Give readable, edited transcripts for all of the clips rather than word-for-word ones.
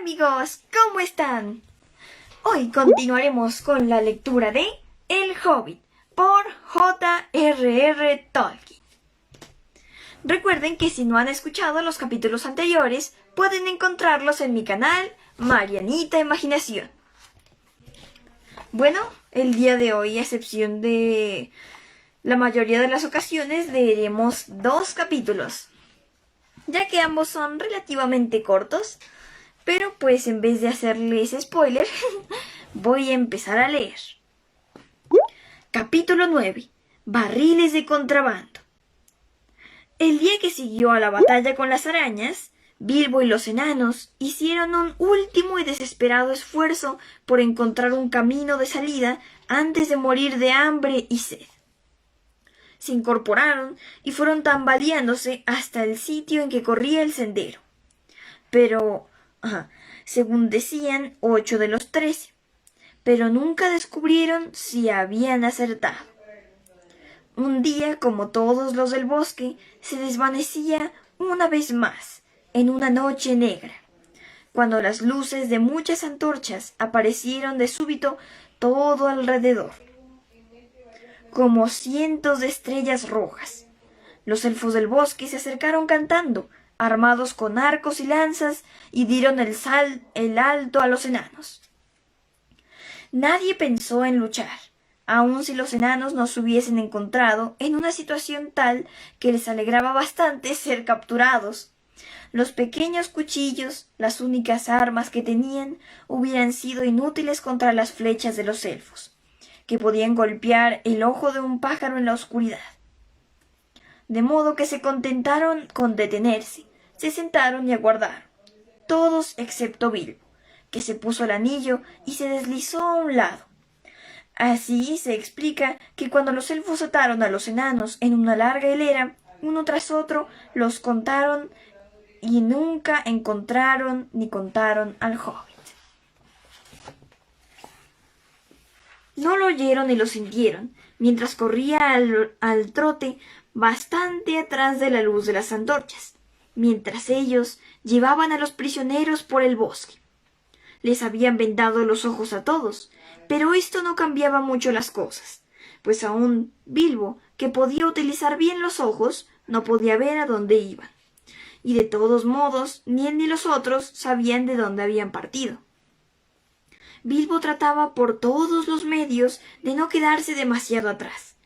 Amigos, ¿cómo están? Hoy continuaremos con la lectura de El Hobbit por J.R.R. Tolkien. Recuerden que si no han escuchado los capítulos anteriores, pueden encontrarlos en mi canal Marianita Imaginación. Bueno, el día de hoy, a excepción de la mayoría de las ocasiones, leeremos 2 capítulos, ya que ambos son relativamente cortos. Pero pues en vez de hacerles spoiler, voy a empezar a leer. Capítulo 9. Barriles de contrabando. El día que siguió a la batalla con las arañas, Bilbo y los enanos hicieron un último y desesperado esfuerzo por encontrar un camino de salida antes de morir de hambre y sed. Se incorporaron y fueron tambaleándose hasta el sitio en que corría el sendero. Pero según decían, 8 de los 13, pero nunca descubrieron si habían acertado. Un día, como todos los del bosque, se desvanecía una vez más, en una noche negra, cuando las luces de muchas antorchas aparecieron de súbito todo alrededor, como cientos de estrellas rojas. Los elfos del bosque se acercaron cantando, armados con arcos y lanzas, y dieron el alto a los enanos. Nadie pensó en luchar, aun si los enanos no se hubiesen encontrado en una situación tal que les alegraba bastante ser capturados. Los pequeños cuchillos, las únicas armas que tenían, hubieran sido inútiles contra las flechas de los elfos, que podían golpear el ojo de un pájaro en la oscuridad. De modo que se contentaron con detenerse, se sentaron y aguardaron, todos excepto Bilbo, que se puso el anillo y se deslizó a un lado. Así se explica que cuando los elfos ataron a los enanos en una larga hilera, uno tras otro, los contaron y nunca encontraron ni contaron al hobbit. No lo oyeron ni lo sintieron, mientras corría al trote bastante atrás de la luz de las antorchas, mientras ellos llevaban a los prisioneros por el bosque. Les habían vendado los ojos a todos, pero esto no cambiaba mucho las cosas, pues aún Bilbo, que podía utilizar bien los ojos, no podía ver a dónde iban, y de todos modos ni él ni los otros sabían de dónde habían partido. Bilbo trataba por todos los medios de no quedarse demasiado atrás,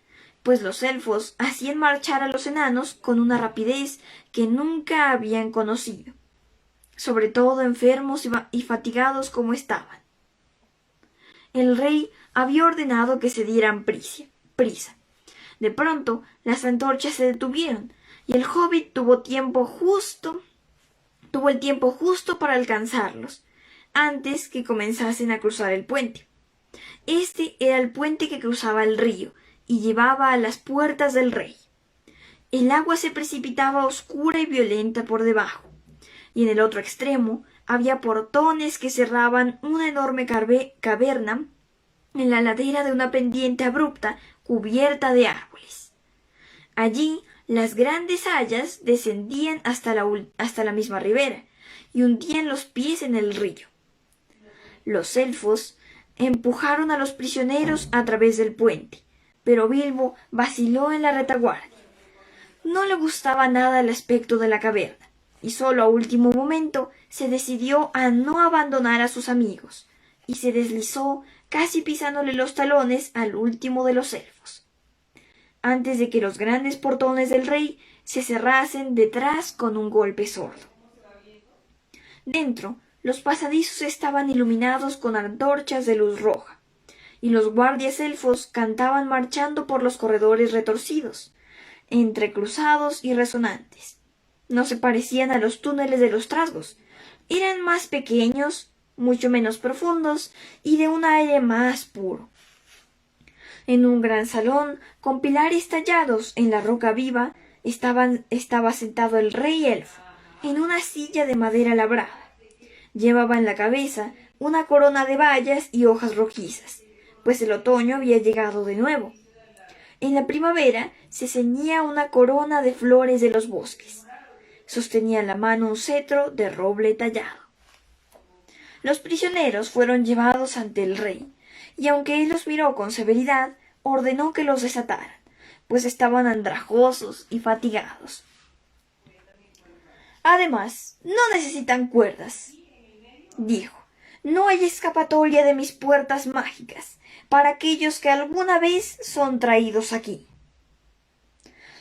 pues los elfos hacían marchar a los enanos con una rapidez que nunca habían conocido, sobre todo enfermos y fatigados como estaban. El rey había ordenado que se dieran prisa. De pronto las antorchas se detuvieron, y el hobbit tuvo el tiempo justo para alcanzarlos, antes que comenzasen a cruzar el puente. Este era el puente que cruzaba el río y llevaba a las puertas del rey. El agua se precipitaba oscura y violenta por debajo, y en el otro extremo había portones que cerraban una enorme caverna en la ladera de una pendiente abrupta cubierta de árboles. Allí las grandes hayas descendían hasta la misma ribera y hundían los pies en el río. Los elfos empujaron a los prisioneros a través del puente, pero Bilbo vaciló en la retaguardia. No le gustaba nada el aspecto de la caverna, y solo a último momento se decidió a no abandonar a sus amigos, y se deslizó casi pisándole los talones al último de los elfos, antes de que los grandes portones del rey se cerrasen detrás con un golpe sordo. Dentro, los pasadizos estaban iluminados con antorchas de luz roja, y los guardias elfos cantaban marchando por los corredores retorcidos, entrecruzados y resonantes. No se parecían a los túneles de los trasgos. Eran más pequeños, mucho menos profundos y de un aire más puro. En un gran salón, con pilares tallados en la roca viva, estaba sentado el rey elfo, en una silla de madera labrada. Llevaba en la cabeza una corona de bayas y hojas rojizas, pues el otoño había llegado de nuevo. En la primavera se ceñía una corona de flores de los bosques. Sostenía en la mano un cetro de roble tallado. Los prisioneros fueron llevados ante el rey, y aunque él los miró con severidad, ordenó que los desataran, pues estaban andrajosos y fatigados. Además, no necesitan cuerdas, dijo. No hay escapatoria de mis puertas mágicas para aquellos que alguna vez son traídos aquí.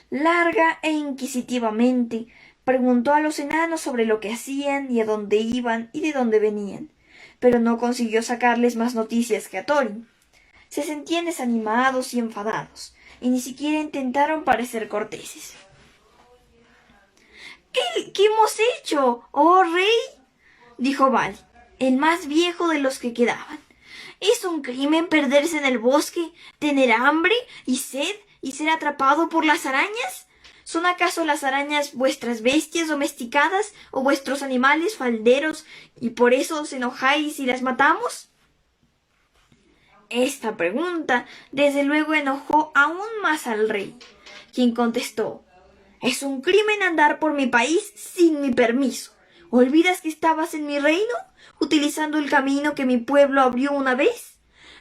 Larga e inquisitivamente preguntó a los enanos sobre lo que hacían y a dónde iban y de dónde venían, pero no consiguió sacarles más noticias que a Thorin. Se sentían desanimados y enfadados, y ni siquiera intentaron parecer corteses. ¿Qué hemos hecho, oh rey?, dijo Vali, el más viejo de los que quedaban. ¿Es un crimen perderse en el bosque, tener hambre y sed y ser atrapado por las arañas? ¿Son acaso las arañas vuestras bestias domesticadas o vuestros animales falderos y por eso os enojáis y las matamos? Esta pregunta desde luego enojó aún más al rey, quien contestó: «Es un crimen andar por mi país sin mi permiso. ¿Olvidas que estabas en mi reino, utilizando el camino que mi pueblo abrió una vez?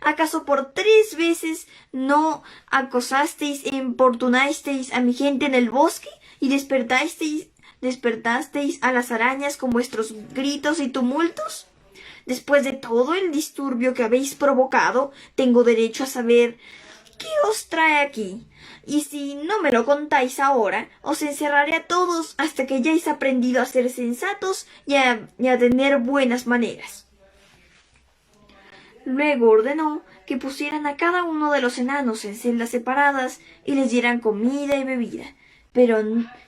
¿Acaso por 3 veces no acosasteis e importunasteis a mi gente en el bosque y despertasteis a las arañas con vuestros gritos y tumultos? Después de todo el disturbio que habéis provocado, tengo derecho a saber qué os trae aquí. Y si no me lo contáis ahora, os encerraré a todos hasta que hayáis aprendido a ser sensatos y a tener buenas maneras». Luego ordenó que pusieran a cada uno de los enanos en celdas separadas y les dieran comida y bebida, pero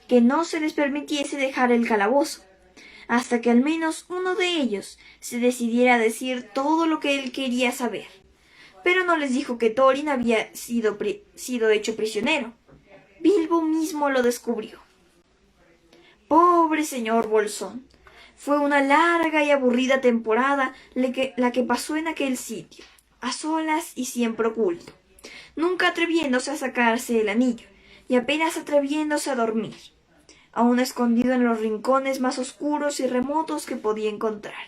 que no se les permitiese dejar el calabozo, hasta que al menos uno de ellos se decidiera a decir todo lo que él quería saber. Pero no les dijo que Thorin había sido hecho prisionero. Bilbo mismo lo descubrió. Pobre señor Bolsón. Fue una larga y aburrida temporada la que pasó en aquel sitio, a solas y siempre oculto, nunca atreviéndose a sacarse el anillo, y apenas atreviéndose a dormir, aún escondido en los rincones más oscuros y remotos que podía encontrar.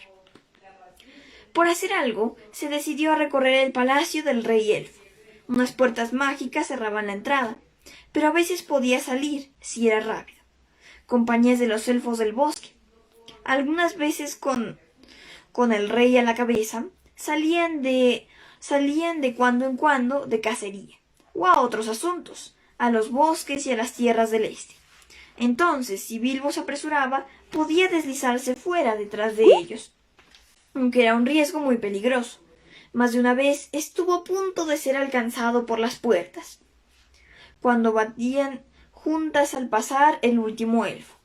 Por hacer algo, se decidió a recorrer el palacio del rey elfo. Unas puertas mágicas cerraban la entrada, pero a veces podía salir, si era rápido. Compañías de los elfos del bosque, algunas veces con el rey a la cabeza, salían de cuando en cuando de cacería, o a otros asuntos, a los bosques y a las tierras del este. Entonces, si Bilbo se apresuraba, podía deslizarse fuera detrás de ellos, aunque era un riesgo muy peligroso. Más de una vez estuvo a punto de ser alcanzado por las puertas, cuando batían juntas al pasar el último elfo.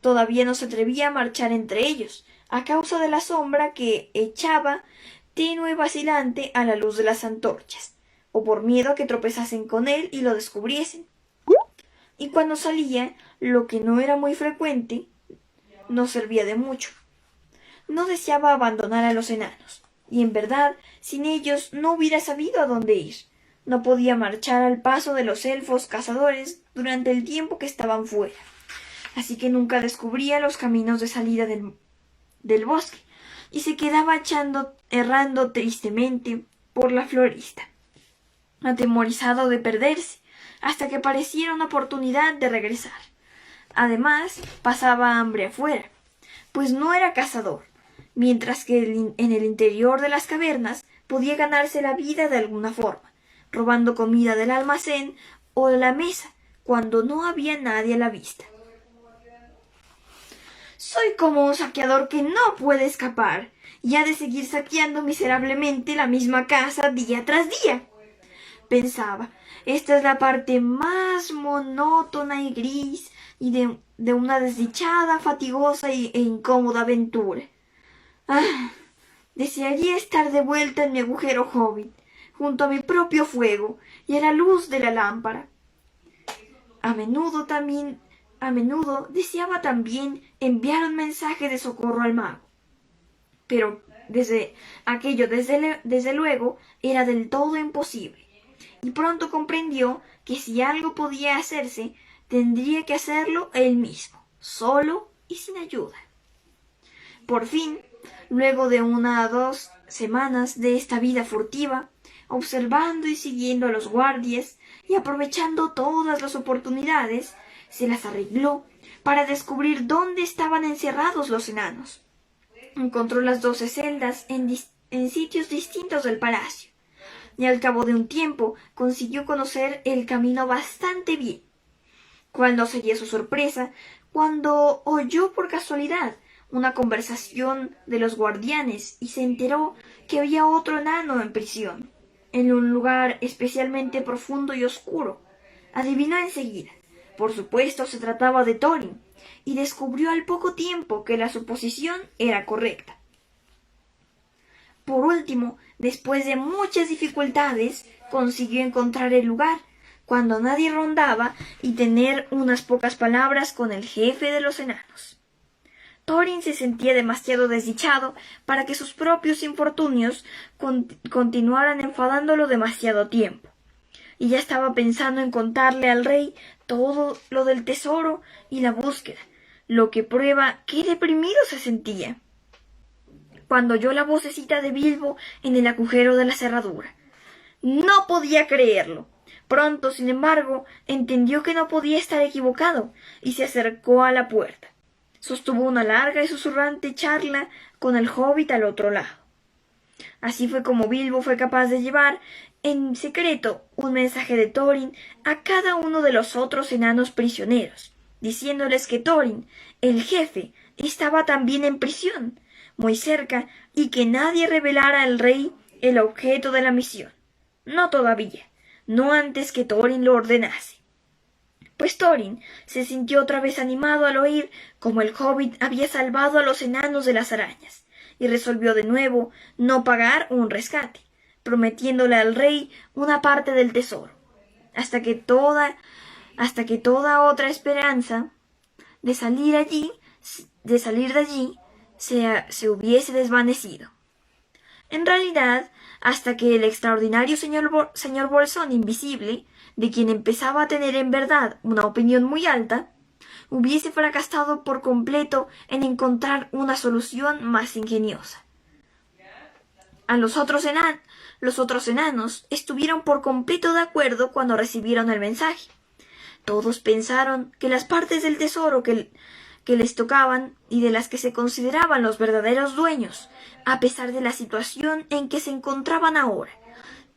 Todavía no se atrevía a marchar entre ellos, a causa de la sombra que echaba tenue y vacilante a la luz de las antorchas, o por miedo a que tropezasen con él y lo descubriesen. Y cuando salía, lo que no era muy frecuente, no servía de mucho. No deseaba abandonar a los enanos, y en verdad, sin ellos no hubiera sabido a dónde ir. No podía marchar al paso de los elfos cazadores durante el tiempo que estaban fuera, así que nunca descubría los caminos de salida del bosque, y se quedaba errando tristemente por la floresta, atemorizado de perderse, hasta que pareciera una oportunidad de regresar. Además, pasaba hambre afuera, pues no era cazador, mientras que en el interior de las cavernas podía ganarse la vida de alguna forma, robando comida del almacén o de la mesa, cuando no había nadie a la vista. Soy como un saqueador que no puede escapar y ha de seguir saqueando miserablemente la misma casa día tras día, pensaba. Esta es la parte más monótona y gris y de una desdichada, fatigosa e incómoda aventura. Desearía estar de vuelta en mi agujero hobbit, junto a mi propio fuego y a la luz de la lámpara. A menudo deseaba también enviar un mensaje de socorro al mago, pero desde luego era del todo imposible, y pronto comprendió que si algo podía hacerse, tendría que hacerlo él mismo, solo y sin ayuda. Por fin, Luego de 1 o 2 semanas de esta vida furtiva, observando y siguiendo a los guardias y aprovechando todas las oportunidades, se las arregló para descubrir dónde estaban encerrados los enanos. Encontró las 12 celdas en sitios distintos del palacio, y al cabo de un tiempo consiguió conocer el camino bastante bien. ¿Cuál no sería su sorpresa cuando oyó por casualidad una conversación de los guardianes y se enteró que había otro enano en prisión, en un lugar especialmente profundo y oscuro? Adivinó enseguida. Por supuesto, se trataba de Thorin, y descubrió al poco tiempo que la suposición era correcta. Por último, después de muchas dificultades, consiguió encontrar el lugar, cuando nadie rondaba, y tener unas pocas palabras con el jefe de los enanos. Thorin se sentía demasiado desdichado para que sus propios infortunios continuaran enfadándolo demasiado tiempo, y ya estaba pensando en contarle al rey todo lo del tesoro y la búsqueda, lo que prueba qué deprimido se sentía, cuando oyó la vocecita de Bilbo en el agujero de la cerradura. No podía creerlo. Pronto, sin embargo, entendió que no podía estar equivocado y se acercó a la puerta. Sostuvo una larga y susurrante charla con el hobbit al otro lado. Así fue como Bilbo fue capaz de llevar en secreto un mensaje de Thorin a cada uno de los otros enanos prisioneros, diciéndoles que Thorin, el jefe, estaba también en prisión, muy cerca, y que nadie revelara al rey el objeto de la misión. No todavía, no antes que Thorin lo ordenase. Pues Thorin se sintió otra vez animado al oír cómo el hobbit había salvado a los enanos de las arañas, y resolvió de nuevo no pagar un rescate, prometiéndole al rey una parte del tesoro, hasta que toda otra esperanza de salir de allí se hubiese desvanecido. En realidad, hasta que el extraordinario señor Bolsón invisible, de quien empezaba a tener en verdad una opinión muy alta, hubiese fracasado por completo en encontrar una solución más ingeniosa. Los otros enanos estuvieron por completo de acuerdo cuando recibieron el mensaje. Todos pensaron que las partes del tesoro que les tocaban y de las que se consideraban los verdaderos dueños, a pesar de la situación en que se encontraban ahora,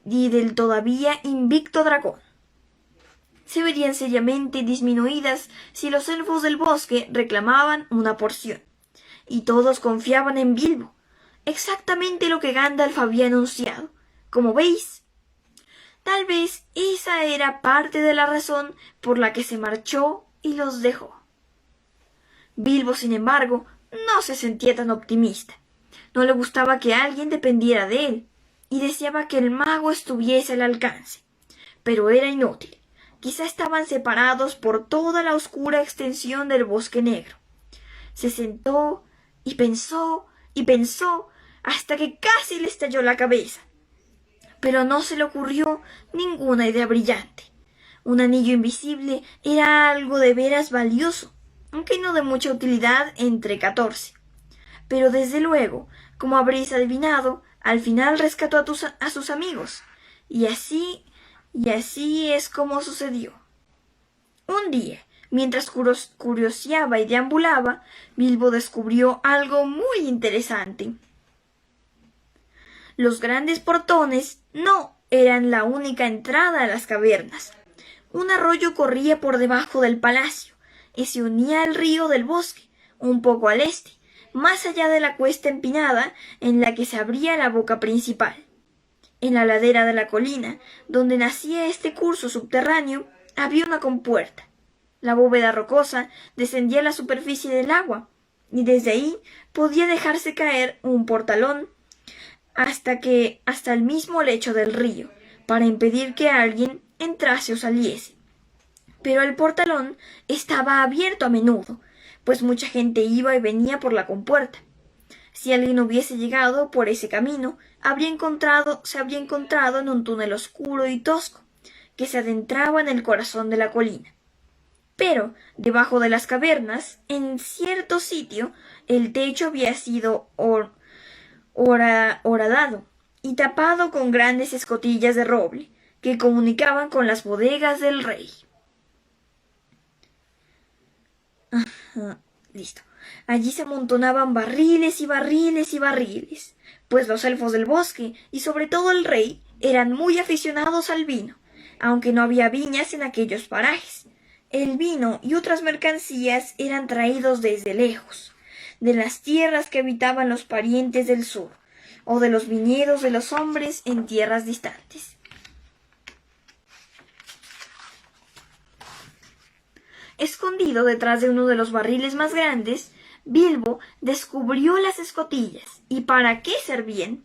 y del todavía invicto dragón, se verían seriamente disminuidas si los elfos del bosque reclamaban una porción, y todos confiaban en Bilbo, exactamente lo que Gandalf había anunciado. Como veis, tal vez esa era parte de la razón por la que se marchó y los dejó. Bilbo, sin embargo, no se sentía tan optimista. No le gustaba que alguien dependiera de él, y deseaba que el mago estuviese al alcance. Pero era inútil. Quizá estaban separados por toda la oscura extensión del bosque negro. Se sentó y pensó hasta que casi le estalló la cabeza. Pero no se le ocurrió ninguna idea brillante. Un anillo invisible era algo de veras valioso, aunque no de mucha utilidad entre 14. Pero desde luego, como habréis adivinado, al final rescató a sus amigos. Y así es como sucedió. Un día, mientras curioseaba y deambulaba, Bilbo descubrió algo muy interesante. Los grandes portones no eran la única entrada a las cavernas. Un arroyo corría por debajo del palacio y se unía al río del bosque, un poco al este, más allá de la cuesta empinada en la que se abría la boca principal. En la ladera de la colina, donde nacía este curso subterráneo, había una compuerta. La bóveda rocosa descendía a la superficie del agua, y desde ahí podía dejarse caer un portalón hasta el mismo lecho del río, para impedir que alguien entrase o saliese. Pero el portalón estaba abierto a menudo, pues mucha gente iba y venía por la compuerta. Si alguien hubiese llegado por ese camino, se habría encontrado en un túnel oscuro y tosco, que se adentraba en el corazón de la colina. Pero debajo de las cavernas, en cierto sitio, el techo había sido horadado y tapado con grandes escotillas de roble que comunicaban con las bodegas del rey. Listo. Allí se amontonaban barriles y barriles y barriles, pues los elfos del bosque, y sobre todo el rey, eran muy aficionados al vino, aunque no había viñas en aquellos parajes. El vino y otras mercancías eran traídos desde lejos, de las tierras que habitaban los parientes del sur, o de los viñedos de los hombres en tierras distantes. Escondido detrás de uno de los barriles más grandes, Bilbo descubrió las escotillas y para qué servían,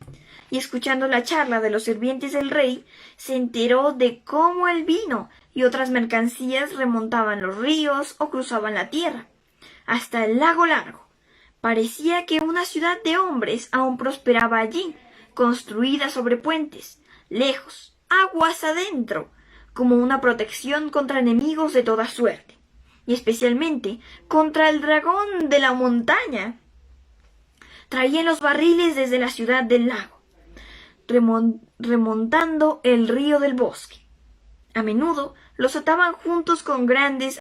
y escuchando la charla de los sirvientes del rey, se enteró de cómo el vino y otras mercancías remontaban los ríos o cruzaban la tierra, hasta el lago largo. Parecía que una ciudad de hombres aún prosperaba allí, construida sobre puentes, lejos, aguas adentro, como una protección contra enemigos de toda suerte, y especialmente contra el dragón de la montaña. Traían los barriles desde la ciudad del lago, remontando el río del bosque. A menudo los ataban juntos con grandes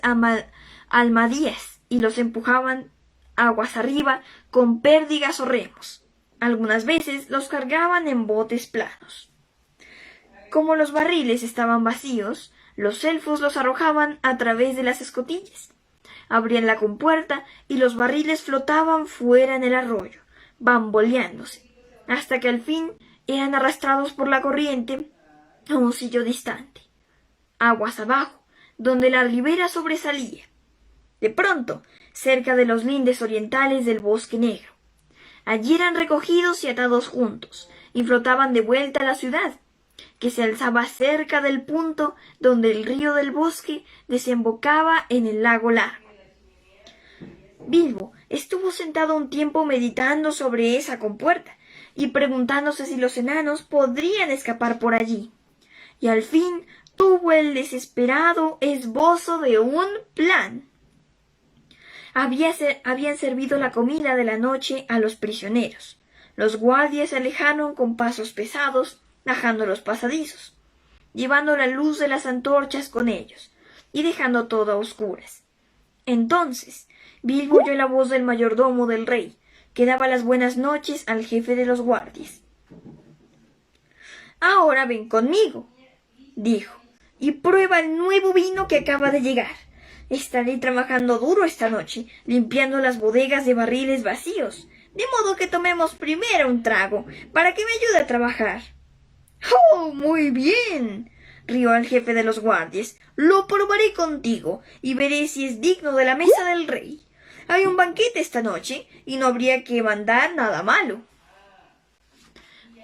almadías y los empujaban aguas arriba con pérdigas o remos. Algunas veces los cargaban en botes planos. Como los barriles estaban vacíos, los elfos los arrojaban a través de las escotillas. Abrían la compuerta y los barriles flotaban fuera en el arroyo, bamboleándose, hasta que al fin eran arrastrados por la corriente a un sitio distante, aguas abajo, donde la ribera sobresalía. De pronto, cerca de los lindes orientales del bosque negro. Allí eran recogidos y atados juntos, y flotaban de vuelta a la ciudad, que se alzaba cerca del punto donde el río del bosque desembocaba en el lago largo. Bilbo estuvo sentado un tiempo meditando sobre esa compuerta y preguntándose si los enanos podrían escapar por allí. Y al fin tuvo el desesperado esbozo de un plan. Habían servido la comida de la noche a los prisioneros. Los guardias se alejaron con pasos pesados, bajando los pasadizos, llevando la luz de las antorchas con ellos, y dejando todo a oscuras. Entonces Bilbo oyó la voz del mayordomo del rey, que daba las buenas noches al jefe de los guardias. «Ahora ven conmigo», dijo, «y prueba el nuevo vino que acaba de llegar. Estaré trabajando duro esta noche, limpiando las bodegas de barriles vacíos, de modo que tomemos primero un trago, para que me ayude a trabajar». «¡Oh, muy bien!», rió el jefe de los guardias. «Lo probaré contigo, y veré si es digno de la mesa del rey. Hay un banquete esta noche, y no habría que mandar nada malo».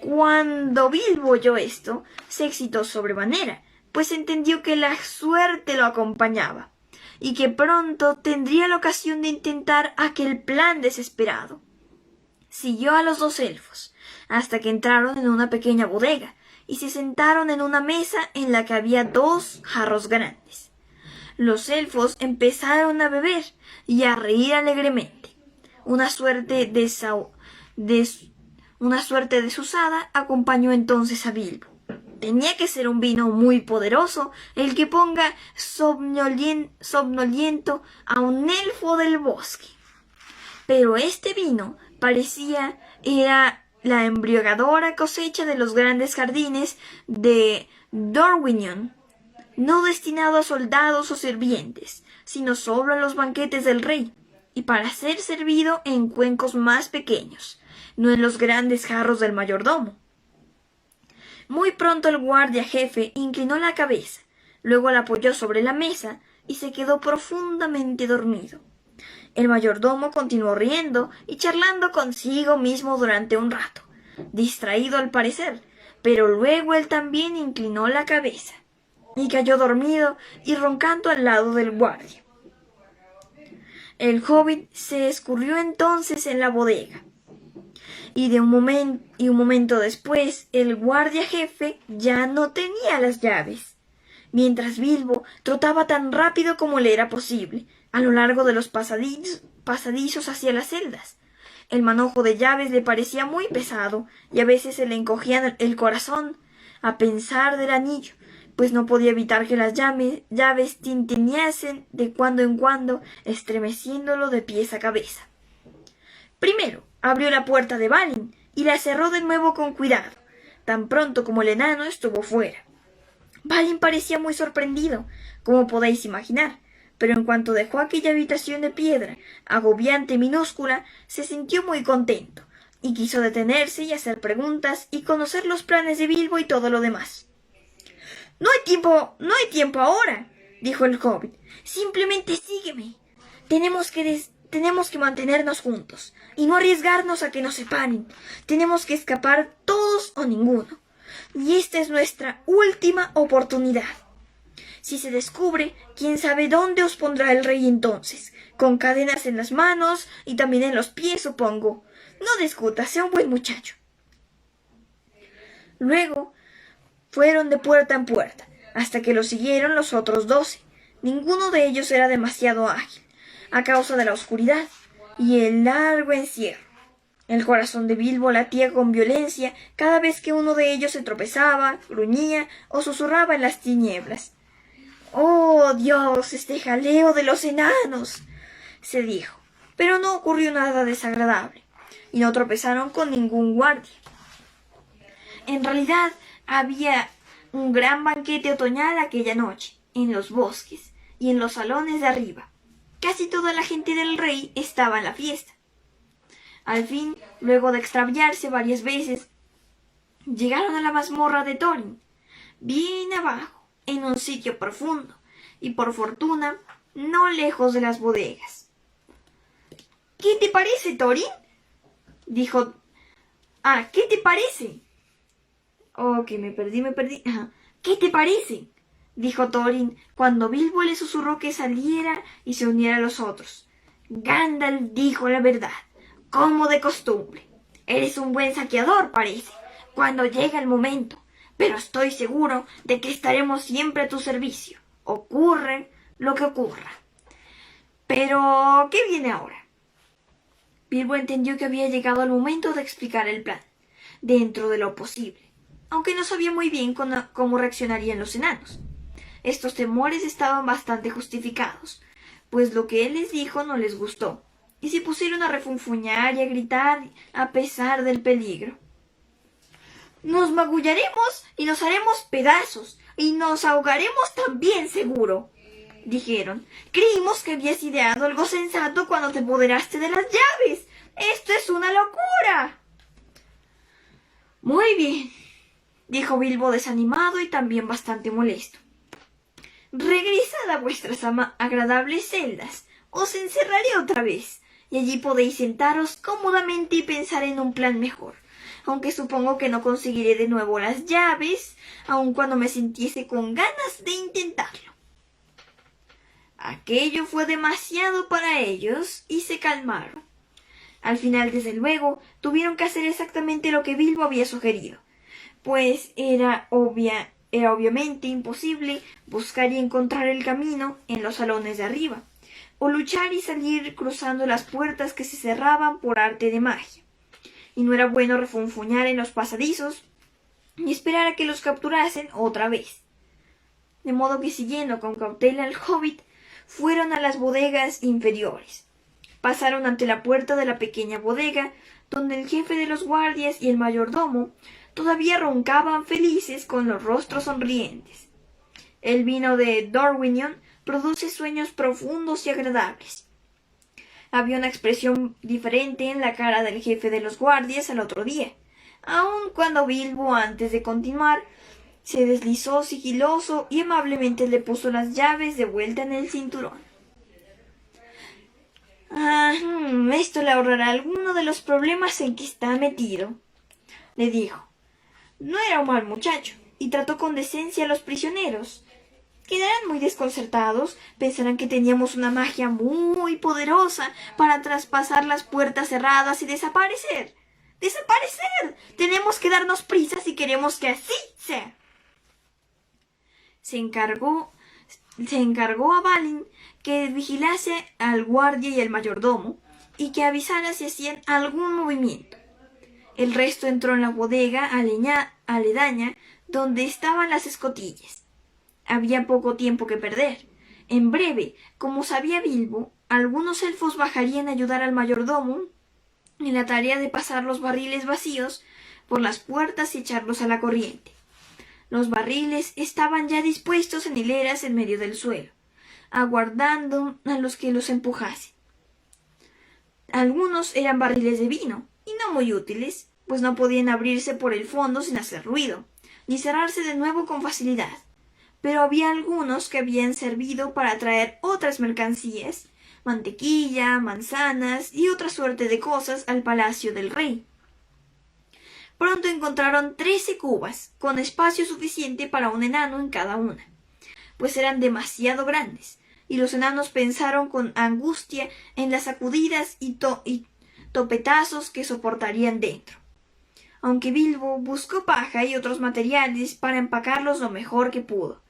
Cuando Bilbo oyó esto, se excitó sobremanera, pues entendió que la suerte lo acompañaba, y que pronto tendría la ocasión de intentar aquel plan desesperado. Siguió a los dos elfos, hasta que entraron en una pequeña bodega, y se sentaron en una mesa en la que había 2 jarros grandes. Los elfos empezaron a beber y a reír alegremente. Una suerte desusada acompañó entonces a Bilbo. Tenía que ser un vino muy poderoso el que ponga somnoliento a un elfo del bosque. Pero este vino parecía era la embriagadora cosecha de los grandes jardines de Dorwinion, no destinado a soldados o sirvientes, sino solo a los banquetes del rey, y para ser servido en cuencos más pequeños, no en los grandes jarros del mayordomo. Muy pronto el guardia jefe inclinó la cabeza, luego la apoyó sobre la mesa y se quedó profundamente dormido. El mayordomo continuó riendo y charlando consigo mismo durante un rato, distraído al parecer, pero luego él también inclinó la cabeza y cayó dormido y roncando al lado del guardia. El hobbit se escurrió entonces en la bodega, y un momento después el guardia jefe ya no tenía las llaves. mientras Bilbo trotaba tan rápido como le era posible a lo largo de los pasadizos hacia las celdas. El manojo de llaves le parecía muy pesado y a veces se le encogía el corazón a pensar del anillo, pues no podía evitar que las llaves tintineasen de cuando en cuando, estremeciéndolo de pies a cabeza. Primero abrió la puerta de Balin y la cerró de nuevo con cuidado, tan pronto como el enano estuvo fuera. Balin parecía muy sorprendido, como podéis imaginar, pero en cuanto dejó aquella habitación de piedra, agobiante y minúscula, se sintió muy contento, y quiso detenerse y hacer preguntas y conocer los planes de Bilbo y todo lo demás. No hay tiempo ahora, dijo el hobbit. Simplemente sígueme. Tenemos que mantenernos juntos y no arriesgarnos a que nos separen. Tenemos que escapar todos o ninguno. Y esta es nuestra última oportunidad. Si se descubre, quién sabe dónde os pondrá el rey entonces, con cadenas en las manos y también en los pies, supongo. No discutas, sea un buen muchacho. Luego fueron de puerta en puerta, hasta que los siguieron los otros 12. Ninguno de ellos era demasiado ágil, a causa de la oscuridad y el largo encierro. El corazón de Bilbo latía con violencia cada vez que uno de ellos se tropezaba, gruñía o susurraba en las tinieblas. «¡Oh, Dios, este jaleo de los enanos!», se dijo, pero no ocurrió nada desagradable, y no tropezaron con ningún guardia. En realidad, había un gran banquete otoñal aquella noche, en los bosques y en los salones de arriba. Casi toda la gente del rey estaba en la fiesta. Al fin, luego de extraviarse varias veces, llegaron a la mazmorra de Thorin, bien abajo, en un sitio profundo, y por fortuna, no lejos de las bodegas. «¿Qué te parece, Thorin?», dijo. «¿Qué te parece?». «Oh, que me perdí. ¿Qué te parece?», dijo Thorin, cuando Bilbo le susurró que saliera y se uniera a los otros. «Gandalf dijo la verdad, como de costumbre. Eres un buen saqueador, parece, cuando llega el momento, pero estoy seguro de que estaremos siempre a tu servicio, ocurre lo que ocurra. Pero, ¿qué viene ahora?». Bilbo entendió que había llegado el momento de explicar el plan, dentro de lo posible, aunque no sabía muy bien cómo reaccionarían los enanos. Estos temores estaban bastante justificados, pues lo que él les dijo no les gustó, y se pusieron a refunfuñar y a gritar a pesar del peligro. «Nos magullaremos y nos haremos pedazos, y nos ahogaremos también, seguro», dijeron. «Creímos que habías ideado algo sensato cuando te apoderaste de las llaves. ¡Esto es una locura!». «Muy bien», dijo Bilbo desanimado y también bastante molesto. «Regresad a vuestras agradables celdas. Os encerraré otra vez, y allí podéis sentaros cómodamente y pensar en un plan mejor, aunque supongo que no conseguiré de nuevo las llaves, aun cuando me sintiese con ganas de intentarlo». Aquello fue demasiado para ellos y se calmaron. Al final, desde luego, tuvieron que hacer exactamente lo que Bilbo había sugerido, pues era obviamente imposible buscar y encontrar el camino en los salones de arriba, o luchar y salir cruzando las puertas que se cerraban por arte de magia. Y no era bueno refunfuñar en los pasadizos y esperar a que los capturasen otra vez. De modo que, siguiendo con cautela al hobbit, fueron a las bodegas inferiores. Pasaron ante la puerta de la pequeña bodega, donde el jefe de los guardias y el mayordomo todavía roncaban felices con los rostros sonrientes. El vino de Dorwinion produce sueños profundos y agradables. Había una expresión diferente en la cara del jefe de los guardias al otro día, aun cuando Bilbo, antes de continuar, se deslizó sigiloso y amablemente le puso las llaves de vuelta en el cinturón. Esto le ahorrará alguno de los problemas en que está metido», le dijo. No era un mal muchacho, y trató con decencia a los prisioneros. Quedarán muy desconcertados, pensarán que teníamos una magia muy poderosa para traspasar las puertas cerradas y desaparecer. ¡Desaparecer! Tenemos que darnos prisa si queremos que así sea. se encargó a Balin que vigilase al guardia y al mayordomo y que avisara si hacían algún movimiento. El resto entró en la bodega aledaña donde estaban las escotillas. Había poco tiempo que perder. En breve, como sabía Bilbo, algunos elfos bajarían a ayudar al mayordomo en la tarea de pasar los barriles vacíos por las puertas y echarlos a la corriente. Los barriles estaban ya dispuestos en hileras en medio del suelo, aguardando a los que los empujasen. Algunos eran barriles de vino, y no muy útiles, pues no podían abrirse por el fondo sin hacer ruido, ni cerrarse de nuevo con facilidad. Pero había algunos que habían servido para traer otras mercancías, mantequilla, manzanas y otra suerte de cosas al palacio del rey. Pronto encontraron 13 cubas, con espacio suficiente para un enano en cada una, pues eran demasiado grandes, y los enanos pensaron con angustia en las sacudidas y topetazos que soportarían dentro. Aunque Bilbo buscó paja y otros materiales para empacarlos lo mejor que pudo,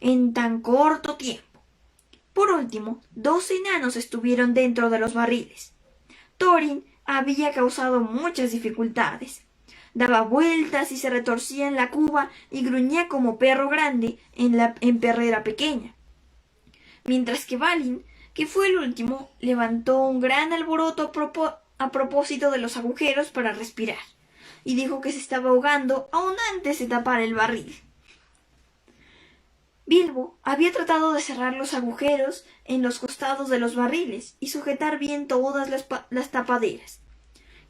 en tan corto tiempo. Por último, 2 enanos estuvieron dentro de los barriles. Thorin había causado muchas dificultades. Daba vueltas y se retorcía en la cuba y gruñía como perro grande en perrera pequeña. Mientras que Balin, que fue el último, levantó un gran alboroto a propósito de los agujeros para respirar, y dijo que se estaba ahogando aún antes de tapar el barril. Bilbo había tratado de cerrar los agujeros en los costados de los barriles y sujetar bien todas las tapaderas,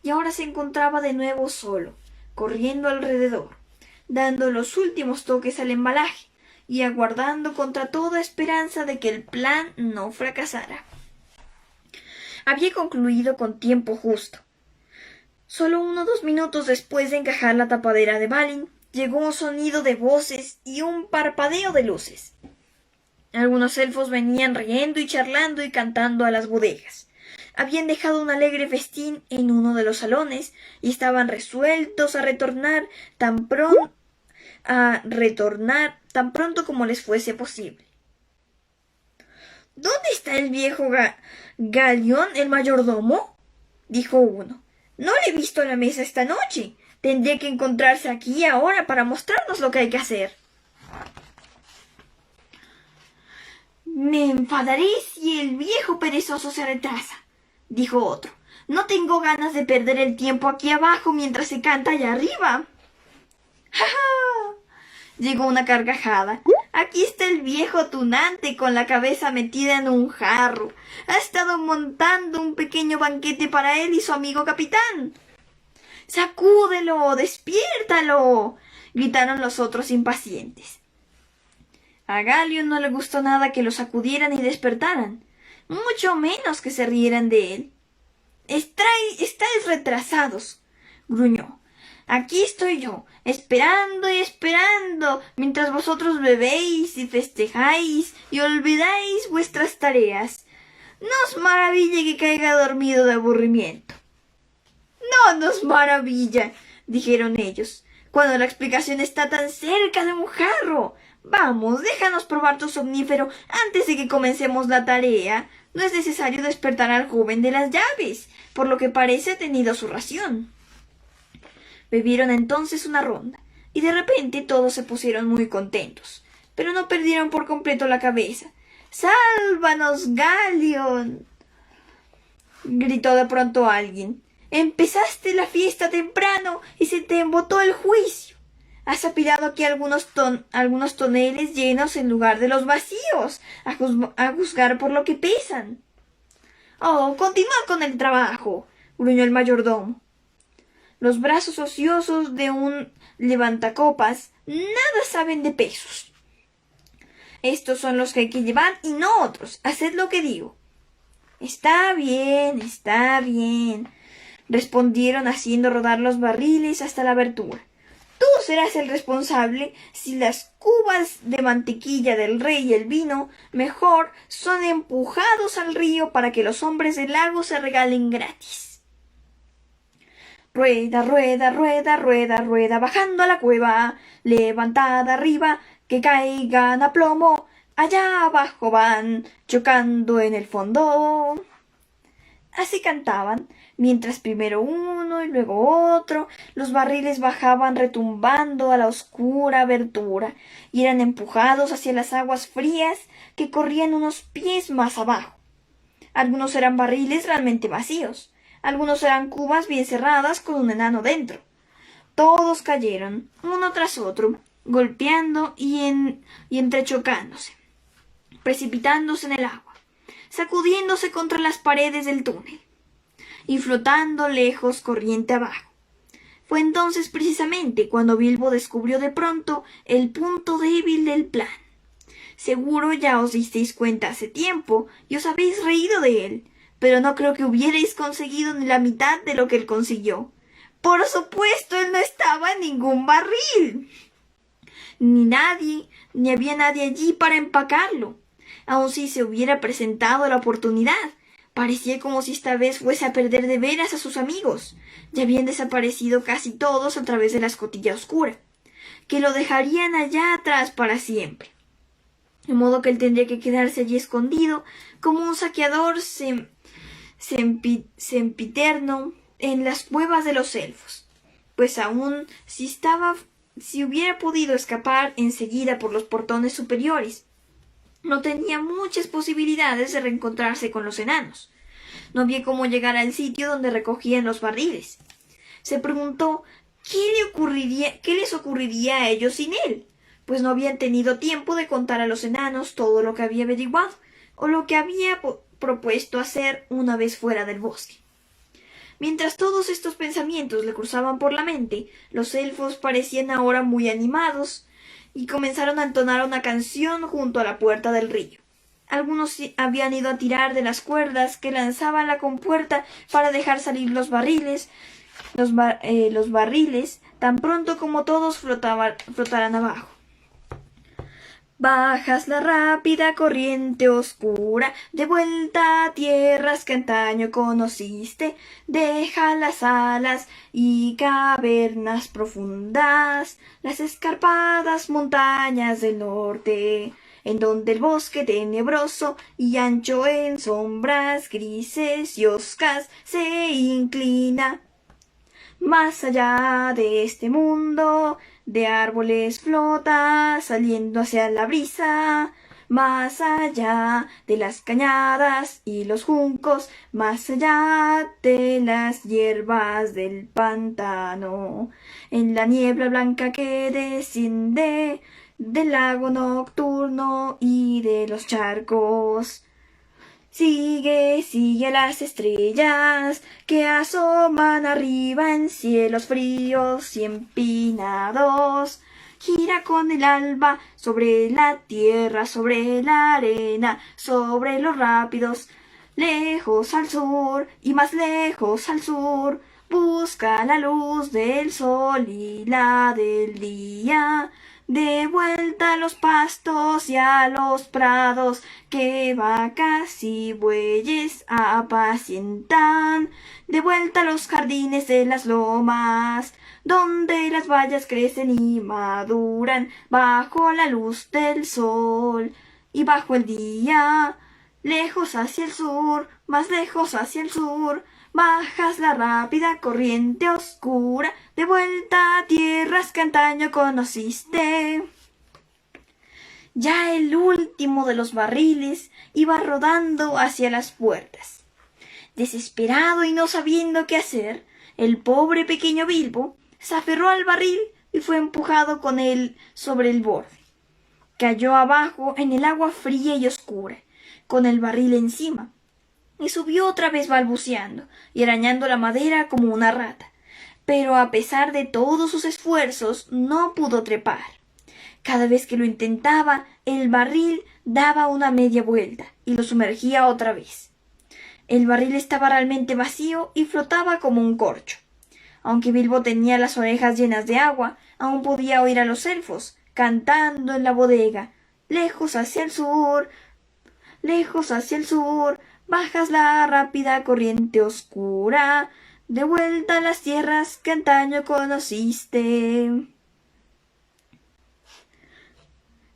y ahora se encontraba de nuevo solo, corriendo alrededor, dando los últimos toques al embalaje y aguardando contra toda esperanza de que el plan no fracasara. Había concluido con tiempo justo. Solo 1 o 2 minutos después de encajar la tapadera de Balin, llegó un sonido de voces y un parpadeo de luces. Algunos elfos venían riendo y charlando y cantando a las bodegas. Habían dejado un alegre festín en uno de los salones y estaban resueltos a retornar tan pronto como les fuese posible. ¿Dónde está el viejo Galión, el mayordomo?, dijo uno. No le he visto a la mesa esta noche. Tendría que encontrarse aquí ahora para mostrarnos lo que hay que hacer. Me enfadaré si el viejo perezoso se retrasa, dijo otro. No tengo ganas de perder el tiempo aquí abajo mientras se canta allá arriba. ¡Ja, ja! Llegó una carcajada. Aquí está el viejo tunante con la cabeza metida en un jarro. Ha estado montando un pequeño banquete para él y su amigo capitán. ¡Sacúdelo! ¡Despiértalo!, gritaron los otros impacientes. A Galion no le gustó nada que lo sacudieran y despertaran, mucho menos que se rieran de él. Estáis retrasados, gruñó. Aquí estoy yo, esperando y esperando, mientras vosotros bebéis y festejáis y olvidáis vuestras tareas. No os maraville que caiga dormido de aburrimiento. No nos maravilla, dijeron ellos, cuando la explicación está tan cerca de un jarro. Vamos, déjanos probar tu somnífero antes de que comencemos la tarea. No es necesario despertar al joven de las llaves, por lo que parece ha tenido su ración. Bebieron entonces una ronda, y de repente todos se pusieron muy contentos, pero no perdieron por completo la cabeza. ¡Sálvanos, Galion!, gritó de pronto alguien. Empezaste la fiesta temprano y se te embotó el juicio. Has apilado aquí algunos toneles llenos en lugar de los vacíos, a juzgar por lo que pesan. Oh, continuad con el trabajo, gruñó el mayordomo. Los brazos ociosos de un levantacopas nada saben de pesos. Estos son los que hay que llevar y no otros. Haced lo que digo. Está bien, respondieron haciendo rodar los barriles hasta la abertura. Tú serás el responsable si las cubas de mantequilla del rey y el vino mejor son empujados al río para que los hombres del lago se regalen gratis. Rueda, rueda, rueda, rueda, rueda, bajando a la cueva, levantada arriba, que caigan a plomo, allá abajo van, chocando en el fondo. Así cantaban, mientras primero uno y luego otro, los barriles bajaban retumbando a la oscura abertura y eran empujados hacia las aguas frías que corrían unos pies más abajo. Algunos eran barriles realmente vacíos, algunos eran cubas bien cerradas con un enano dentro. Todos cayeron, uno tras otro, golpeando y entrechocándose, precipitándose en el agua, sacudiéndose contra las paredes del túnel y flotando lejos corriente abajo. Fue entonces precisamente cuando Bilbo descubrió de pronto el punto débil del plan. Seguro ya os disteis cuenta hace tiempo y os habéis reído de él, pero no creo que hubierais conseguido ni la mitad de lo que él consiguió. Por supuesto, él no estaba en ningún barril. Ni había nadie allí para empacarlo. Aun si se hubiera presentado la oportunidad, parecía como si esta vez fuese a perder de veras a sus amigos. Ya habían desaparecido casi todos a través de la escotilla oscura, que lo dejarían allá atrás para siempre. De modo que él tendría que quedarse allí escondido como un saqueador sempiterno en las cuevas de los elfos, pues aun si hubiera podido escapar enseguida por los portones superiores, no tenía muchas posibilidades de reencontrarse con los enanos. No había cómo llegar al sitio donde recogían los barriles. Se preguntó qué les ocurriría a ellos sin él, pues no habían tenido tiempo de contar a los enanos todo lo que había averiguado o lo que había propuesto hacer una vez fuera del bosque. Mientras todos estos pensamientos le cruzaban por la mente, los elfos parecían ahora muy animados y comenzaron a entonar una canción junto a la puerta del río. Algunos habían ido a tirar de las cuerdas que lanzaban la compuerta para dejar salir los barriles, tan pronto como todos flotaran abajo. Bajas la rápida corriente oscura, de vuelta a tierras que antaño conociste, deja las alas y cavernas profundas, las escarpadas montañas del norte, en donde el bosque tenebroso y ancho en sombras grises y oscas se inclina. Más allá de este mundo de árboles flota saliendo hacia la brisa, más allá de las cañadas y los juncos, más allá de las hierbas del pantano, en la niebla blanca que desciende del lago nocturno y de los charcos. Sigue, sigue las estrellas que asoman arriba en cielos fríos y empinados. Gira con el alba sobre la tierra, sobre la arena, sobre los rápidos. Lejos al sur y más lejos al sur, busca la luz del sol y la del día. De vuelta a los pastos y a los prados que vacas y bueyes apacientan. De vuelta a los jardines de las lomas, donde las bayas crecen y maduran bajo la luz del sol y bajo el día. Lejos hacia el sur, más lejos hacia el sur, bajas la rápida corriente oscura, de vuelta a tierras que antaño conociste. Ya el último de los barriles iba rodando hacia las puertas. Desesperado y no sabiendo qué hacer, el pobre pequeño Bilbo se aferró al barril y fue empujado con él sobre el borde. Cayó abajo en el agua fría y oscura, con el barril encima, y subió otra vez balbuceando y arañando la madera como una rata. Pero a pesar de todos sus esfuerzos no pudo trepar. Cada vez que lo intentaba, el barril daba una media vuelta y lo sumergía otra vez. El barril estaba realmente vacío y flotaba como un corcho. Aunque Bilbo tenía las orejas llenas de agua, aún podía oír a los elfos cantando en la bodega. Lejos hacia el sur, bajas la rápida corriente oscura, de vuelta a las tierras que antaño conociste.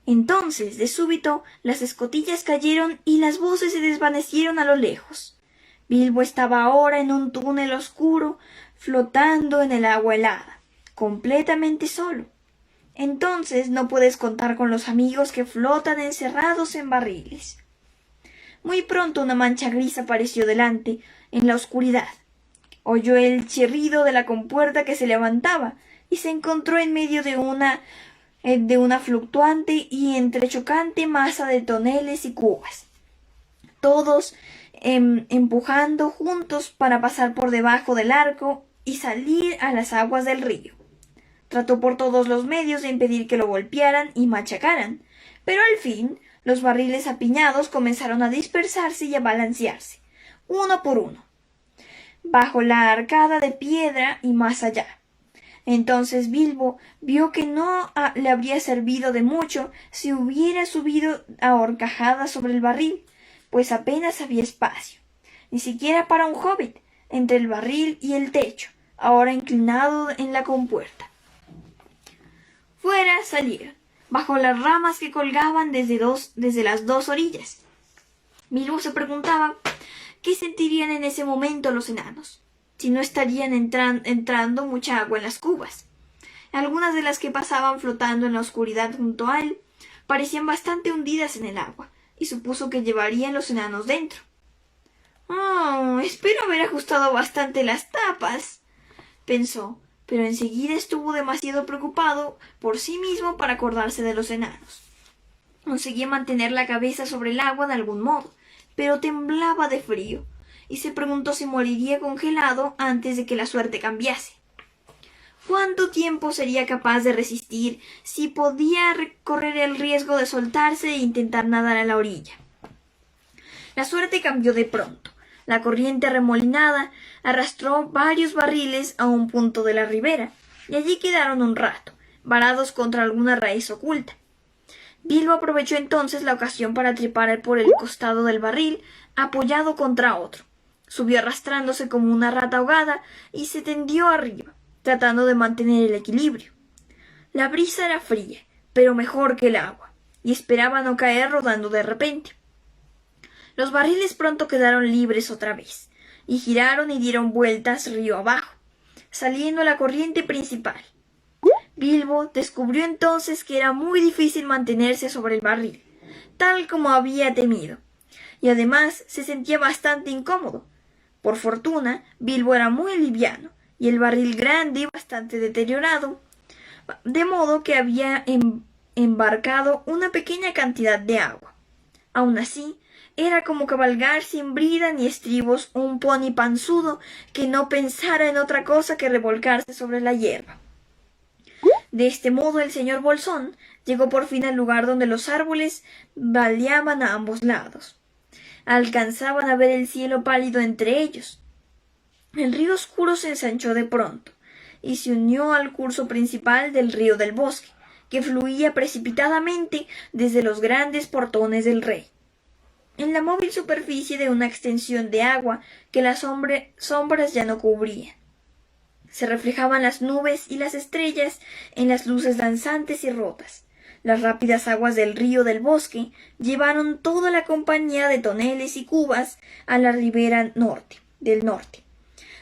Entonces, de súbito, las escotillas cayeron y las voces se desvanecieron a lo lejos. Bilbo estaba ahora en un túnel oscuro, flotando en el agua helada, completamente solo. Entonces no puedes contar con los amigos que flotan encerrados en barriles. Muy pronto una mancha gris apareció delante, en la oscuridad. Oyó el chirrido de la compuerta que se levantaba y se encontró en medio de una fluctuante y entrechocante masa de toneles y cubas, todos empujando juntos para pasar por debajo del arco y salir a las aguas del río. Trató por todos los medios de impedir que lo golpearan y machacaran, pero al fin los barriles apiñados comenzaron a dispersarse y a balancearse, uno por uno, bajo la arcada de piedra y más allá. Entonces Bilbo vio que no le habría servido de mucho si hubiera subido a horcajadas sobre el barril, pues apenas había espacio, ni siquiera para un hobbit, entre el barril y el techo, ahora inclinado en la compuerta. Fuera salieron, bajo las ramas que colgaban desde las dos orillas. Bilbo se preguntaba qué sentirían en ese momento los enanos, si no estarían entrando mucha agua en las cubas. Algunas de las que pasaban flotando en la oscuridad junto a él parecían bastante hundidas en el agua, y supuso que llevarían los enanos dentro. «Oh, espero haber ajustado bastante las tapas», pensó, pero enseguida estuvo demasiado preocupado por sí mismo para acordarse de los enanos. Conseguía mantener la cabeza sobre el agua de algún modo, pero temblaba de frío, y se preguntó si moriría congelado antes de que la suerte cambiase. ¿Cuánto tiempo sería capaz de resistir si podía correr el riesgo de soltarse e intentar nadar a la orilla? La suerte cambió de pronto. La corriente arremolinada arrastró varios barriles a un punto de la ribera, y allí quedaron un rato, varados contra alguna raíz oculta. Bilbo aprovechó entonces la ocasión para trepar por el costado del barril, apoyado contra otro. Subió arrastrándose como una rata ahogada y se tendió arriba, tratando de mantener el equilibrio. La brisa era fría, pero mejor que el agua, y esperaba no caer rodando de repente. Los barriles pronto quedaron libres otra vez, y giraron y dieron vueltas río abajo, saliendo a la corriente principal. Bilbo descubrió entonces que era muy difícil mantenerse sobre el barril, tal como había temido, y además se sentía bastante incómodo. Por fortuna, Bilbo era muy liviano, y el barril grande y bastante deteriorado, de modo que había embarcado una pequeña cantidad de agua. Aun así, era como cabalgar sin brida ni estribos un pony panzudo que no pensara en otra cosa que revolcarse sobre la hierba. De este modo el señor Bolsón llegó por fin al lugar donde los árboles baleaban a ambos lados. Alcanzaban a ver el cielo pálido entre ellos. El río oscuro se ensanchó de pronto, y se unió al curso principal del río del bosque, que fluía precipitadamente desde los grandes portones del rey, en la móvil superficie de una extensión de agua que las sombras ya no cubrían. Se reflejaban las nubes y las estrellas en las luces danzantes y rotas. Las rápidas aguas del río del bosque llevaron toda la compañía de toneles y cubas a la ribera del norte,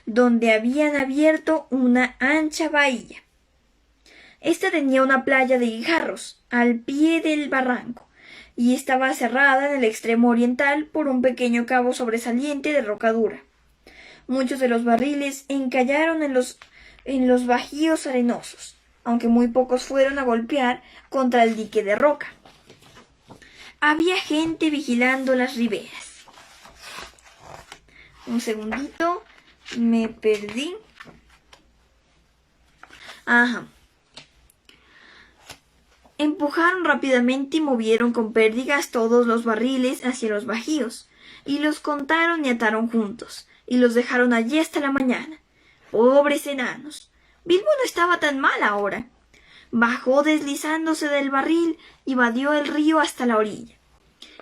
donde habían abierto una ancha bahía. Esta tenía una playa de guijarros al pie del barranco, y estaba cerrada en el extremo oriental por un pequeño cabo sobresaliente de roca dura. Muchos de los barriles encallaron en los bajíos arenosos, aunque muy pocos fueron a golpear contra el dique de roca. Había gente vigilando las riberas. Un segundito, me perdí. Ajá. Empujaron rápidamente y movieron con pérdigas todos los barriles hacia los bajíos, y los contaron y ataron juntos, y los dejaron allí hasta la mañana. ¡Pobres enanos! Bilbo no estaba tan mal ahora. Bajó deslizándose del barril y vadeó el río hasta la orilla,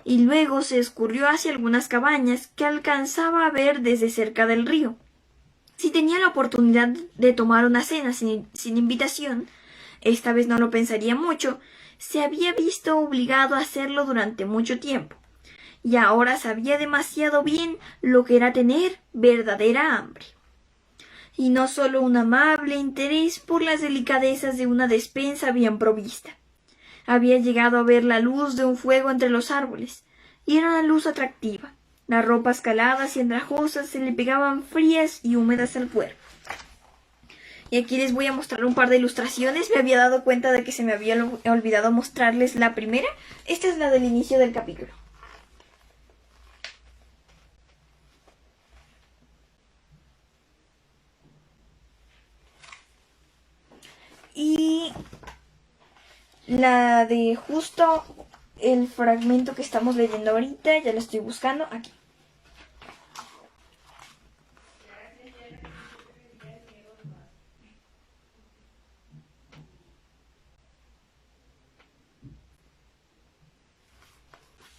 y luego se escurrió hacia algunas cabañas que alcanzaba a ver desde cerca del río. Si tenía la oportunidad de tomar una cena sin invitación, esta vez no lo pensaría mucho, se había visto obligado a hacerlo durante mucho tiempo, y ahora sabía demasiado bien lo que era tener verdadera hambre. Y no solo un amable interés por las delicadezas de una despensa bien provista. Había llegado a ver la luz de un fuego entre los árboles, y era una luz atractiva. Las ropas caladas y andrajosas se le pegaban frías y húmedas al cuerpo. Y aquí les voy a mostrar un par de ilustraciones. Me había dado cuenta de que se me había olvidado mostrarles la primera. Esta es la del inicio del capítulo. Y la de justo el fragmento que estamos leyendo ahorita, ya lo estoy buscando aquí.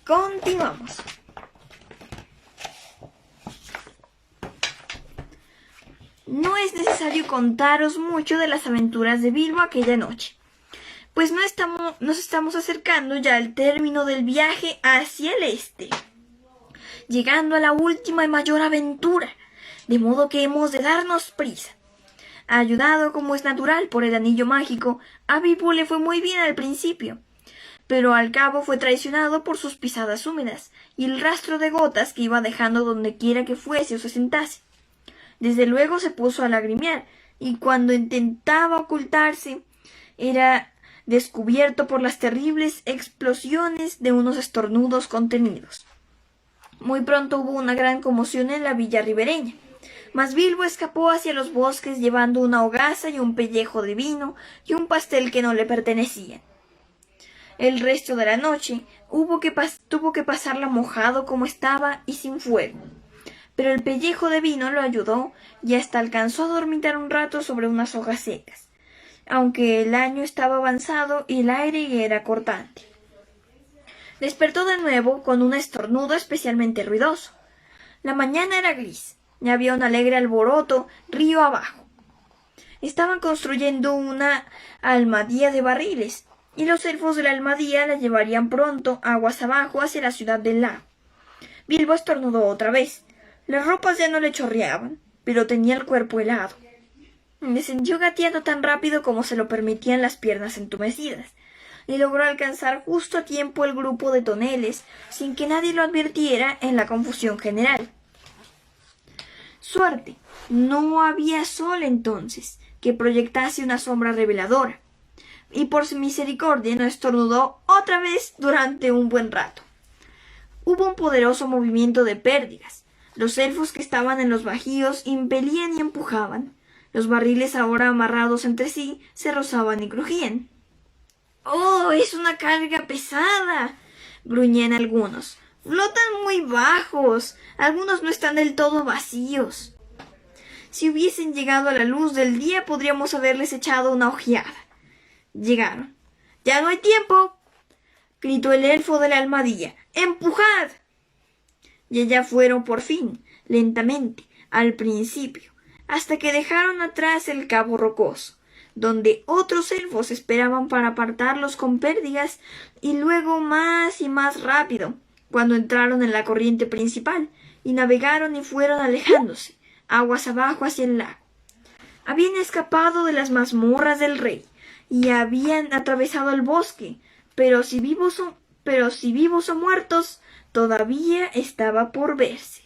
Continuamos. No es necesario contaros mucho de las aventuras de Bilbo aquella noche, pues nos estamos acercando ya al término del viaje hacia el este, llegando a la última y mayor aventura, de modo que hemos de darnos prisa. Ayudado, como es natural, por el anillo mágico, a Bilbo le fue muy bien al principio, pero al cabo fue traicionado por sus pisadas húmedas y el rastro de gotas que iba dejando donde quiera que fuese o se sentase. Desde luego se puso a lagrimear, y cuando intentaba ocultarse, era descubierto por las terribles explosiones de unos estornudos contenidos. Muy pronto hubo una gran conmoción en la villa ribereña, mas Bilbo escapó hacia los bosques llevando una hogaza y un pellejo de vino y un pastel que no le pertenecían. El resto de la noche tuvo que pasarla mojado como estaba y sin fuego. Pero el pellejo de vino lo ayudó y hasta alcanzó a dormitar un rato sobre unas hojas secas, aunque el año estaba avanzado y el aire era cortante. Despertó de nuevo con un estornudo especialmente ruidoso. La mañana era gris y había un alegre alboroto río abajo. Estaban construyendo una almadía de barriles, y los elfos de la almadía la llevarían pronto aguas abajo hacia la ciudad del lago. Bilbo estornudó otra vez. Las ropas ya no le chorreaban, pero tenía el cuerpo helado. Descendió gateando tan rápido como se lo permitían las piernas entumecidas, y logró alcanzar justo a tiempo el grupo de toneles, sin que nadie lo advirtiera en la confusión general. Suerte, no había sol entonces, que proyectase una sombra reveladora, y por su misericordia no estornudó otra vez durante un buen rato. Hubo un poderoso movimiento de pérdidas. Los elfos que estaban en los bajíos impelían y empujaban. Los barriles, ahora amarrados entre sí, se rozaban y crujían. —¡Oh, es una carga pesada! —gruñían algunos. —Flotan muy bajos. Algunos no están del todo vacíos. Si hubiesen llegado a la luz del día, podríamos haberles echado una ojeada. Llegaron. —¡Ya no hay tiempo! —gritó el elfo de la almadía. —¡Empujad! Y allá fueron por fin, lentamente, al principio, hasta que dejaron atrás el cabo rocoso, donde otros elfos esperaban para apartarlos con pérdidas, y luego más y más rápido, cuando entraron en la corriente principal, y navegaron y fueron alejándose, aguas abajo hacia el lago. Habían escapado de las mazmorras del rey, y habían atravesado el bosque, pero si vivos o muertos, todavía estaba por verse.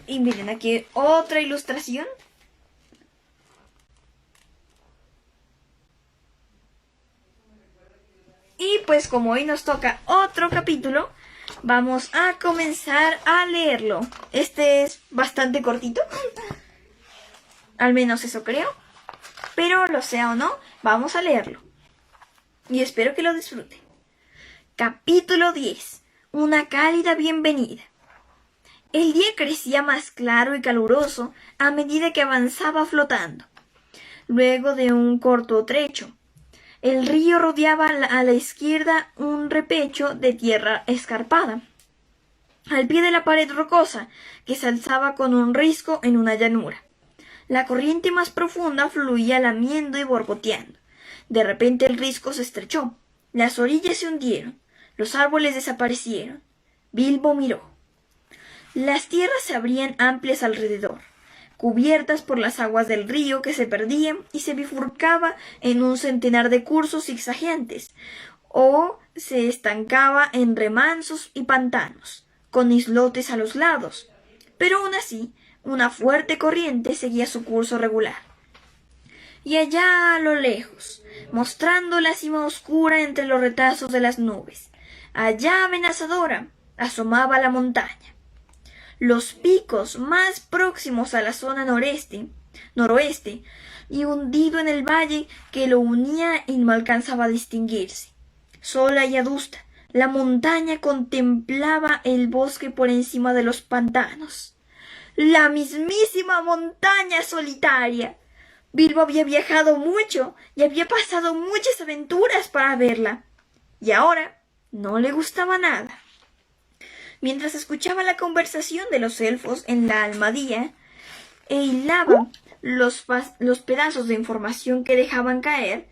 Y miren aquí otra ilustración. Y pues como hoy nos toca otro capítulo, vamos a comenzar a leerlo. Este es bastante cortito, al menos eso creo, pero lo sea o no, vamos a leerlo. Y espero que lo disfruten. Capítulo 10. Una cálida bienvenida. El día crecía más claro y caluroso a medida que avanzaba flotando. Luego de un corto trecho, el río rodeaba a la izquierda un repecho de tierra escarpada, al pie de la pared rocosa que se alzaba con un risco en una llanura. La corriente más profunda fluía lamiendo y borboteando, De repente el risco se estrechó, las orillas se hundieron, los árboles desaparecieron. Bilbo miró. Las tierras se abrían amplias alrededor, cubiertas por las aguas del río que se perdían y se bifurcaba en un centenar de cursos zigzagueantes, o se estancaba en remansos y pantanos, con islotes a los lados, pero aún así una fuerte corriente seguía su curso regular. Y allá a lo lejos, mostrando la cima oscura entre los retazos de las nubes, allá amenazadora, asomaba la montaña. Los picos más próximos a la zona noroeste, y hundido en el valle que lo unía y no alcanzaba a distinguirse. Sola y adusta, la montaña contemplaba el bosque por encima de los pantanos. ¡La mismísima montaña solitaria! Bilbo había viajado mucho y había pasado muchas aventuras para verla, y ahora no le gustaba nada. Mientras escuchaba la conversación de los elfos en la almadía e hilaba los pedazos de información que dejaban caer,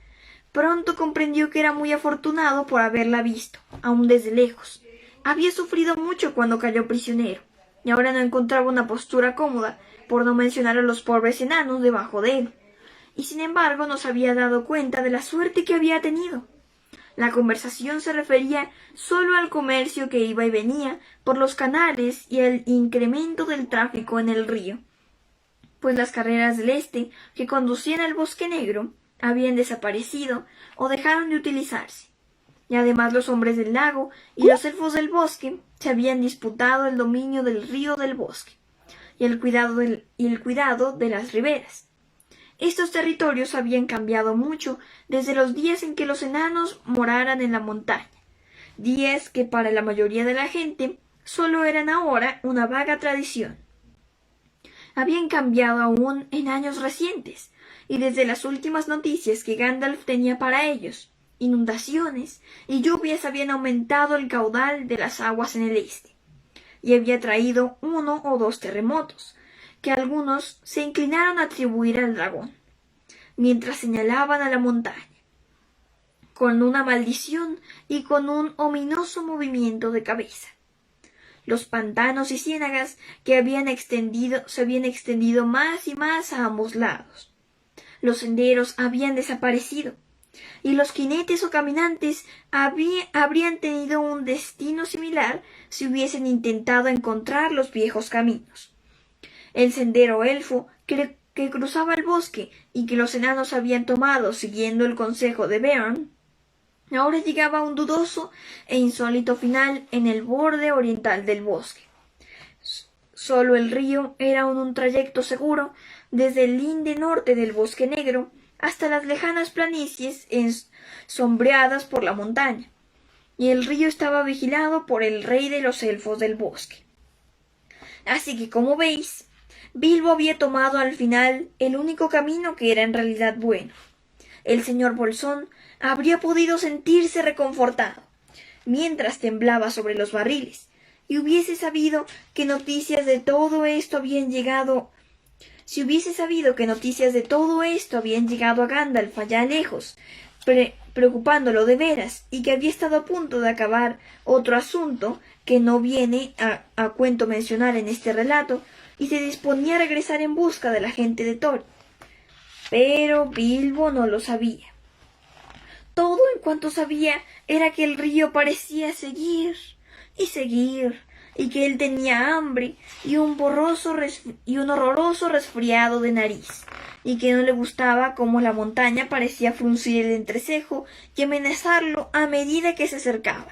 pronto comprendió que era muy afortunado por haberla visto, aún desde lejos. Había sufrido mucho cuando cayó prisionero, y ahora no encontraba una postura cómoda, por no mencionar a los pobres enanos debajo de él. Y sin embargo no se había dado cuenta de la suerte que había tenido. La conversación se refería solo al comercio que iba y venía por los canales y al incremento del tráfico en el río, pues las carreras del este que conducían al Bosque Negro habían desaparecido o dejaron de utilizarse, y además los hombres del lago y los elfos del bosque se habían disputado el dominio del río del bosque y el cuidado de las riberas. Estos territorios habían cambiado mucho desde los días en que los enanos moraran en la montaña, días que para la mayoría de la gente solo eran ahora una vaga tradición. Habían cambiado aún en años recientes, y desde las últimas noticias que Gandalf tenía para ellos, inundaciones y lluvias habían aumentado el caudal de las aguas en el este, y había traído 1 o 2 terremotos, que algunos se inclinaron a atribuir al dragón, mientras señalaban a la montaña, con una maldición y con un ominoso movimiento de cabeza. Los pantanos y ciénagas que se habían extendido más y más a ambos lados. Los senderos habían desaparecido, y los jinetes o caminantes habrían tenido un destino similar si hubiesen intentado encontrar los viejos caminos. El sendero elfo que cruzaba el bosque y que los enanos habían tomado siguiendo el consejo de Beorn, ahora llegaba a un dudoso e insólito final en el borde oriental del bosque. Solo el río era un trayecto seguro desde el linde norte del Bosque Negro hasta las lejanas planicies sombreadas por la montaña, y el río estaba vigilado por el rey de los elfos del bosque. Así que, como veis, Bilbo había tomado al final el único camino que era en realidad bueno. El señor Bolsón habría podido sentirse reconfortado, mientras temblaba sobre los barriles, y hubiese sabido que noticias de todo esto habían llegado a Gandalf allá lejos, preocupándolo de veras, y que había estado a punto de acabar otro asunto que no viene a cuento mencionar en este relato, y se disponía a regresar en busca de la gente de Thorin. Pero Bilbo no lo sabía. Todo en cuanto sabía era que el río parecía seguir, y que él tenía hambre y un horroroso resfriado de nariz, y que no le gustaba cómo la montaña parecía fruncir el entrecejo y amenazarlo a medida que se acercaba.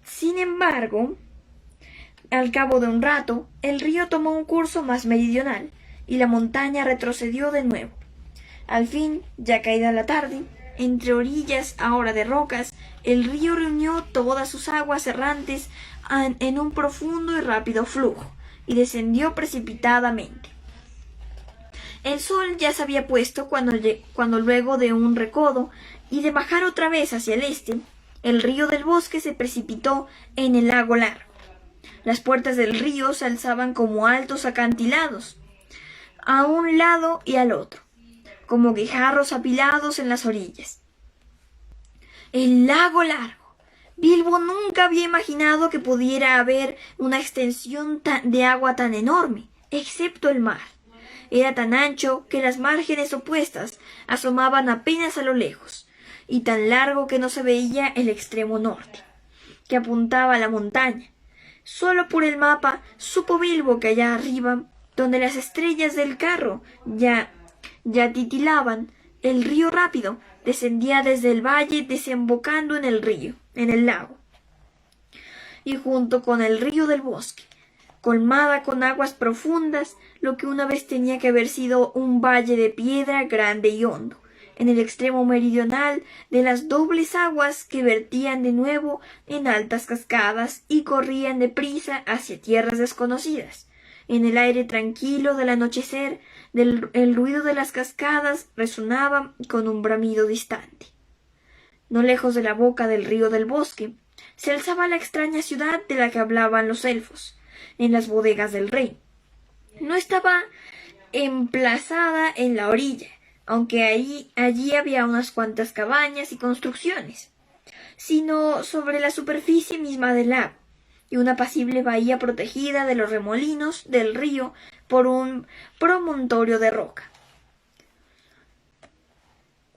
Sin embargo, al cabo de un rato, el río tomó un curso más meridional, y la montaña retrocedió de nuevo. Al fin, ya caída la tarde, entre orillas ahora de rocas, el río reunió todas sus aguas errantes en un profundo y rápido flujo, y descendió precipitadamente. El sol ya se había puesto cuando luego de un recodo y de bajar otra vez hacia el este, el río del bosque se precipitó en el lago largo. Las puertas del río se alzaban como altos acantilados, a un lado y al otro, como guijarros apilados en las orillas. El lago largo. Bilbo nunca había imaginado que pudiera haber una extensión de agua tan enorme, excepto el mar. Era tan ancho que las márgenes opuestas asomaban apenas a lo lejos, y tan largo que no se veía el extremo norte, que apuntaba a la montaña. Solo por el mapa supo Bilbo que allá arriba, donde las estrellas del carro ya titilaban, el río rápido descendía desde el valle desembocando en el lago, y junto con el río del bosque, colmada con aguas profundas, lo que una vez tenía que haber sido un valle de piedra grande y hondo, en el extremo meridional de las dobles aguas que vertían de nuevo en altas cascadas y corrían deprisa hacia tierras desconocidas. En el aire tranquilo del anochecer, el ruido de las cascadas resonaba con un bramido distante. No lejos de la boca del río del bosque, se alzaba la extraña ciudad de la que hablaban los elfos, en las bodegas del rey. No estaba emplazada en la orilla, aunque allí había unas cuantas cabañas y construcciones, sino sobre la superficie misma del lago, y una apacible bahía protegida de los remolinos del río por un promontorio de roca.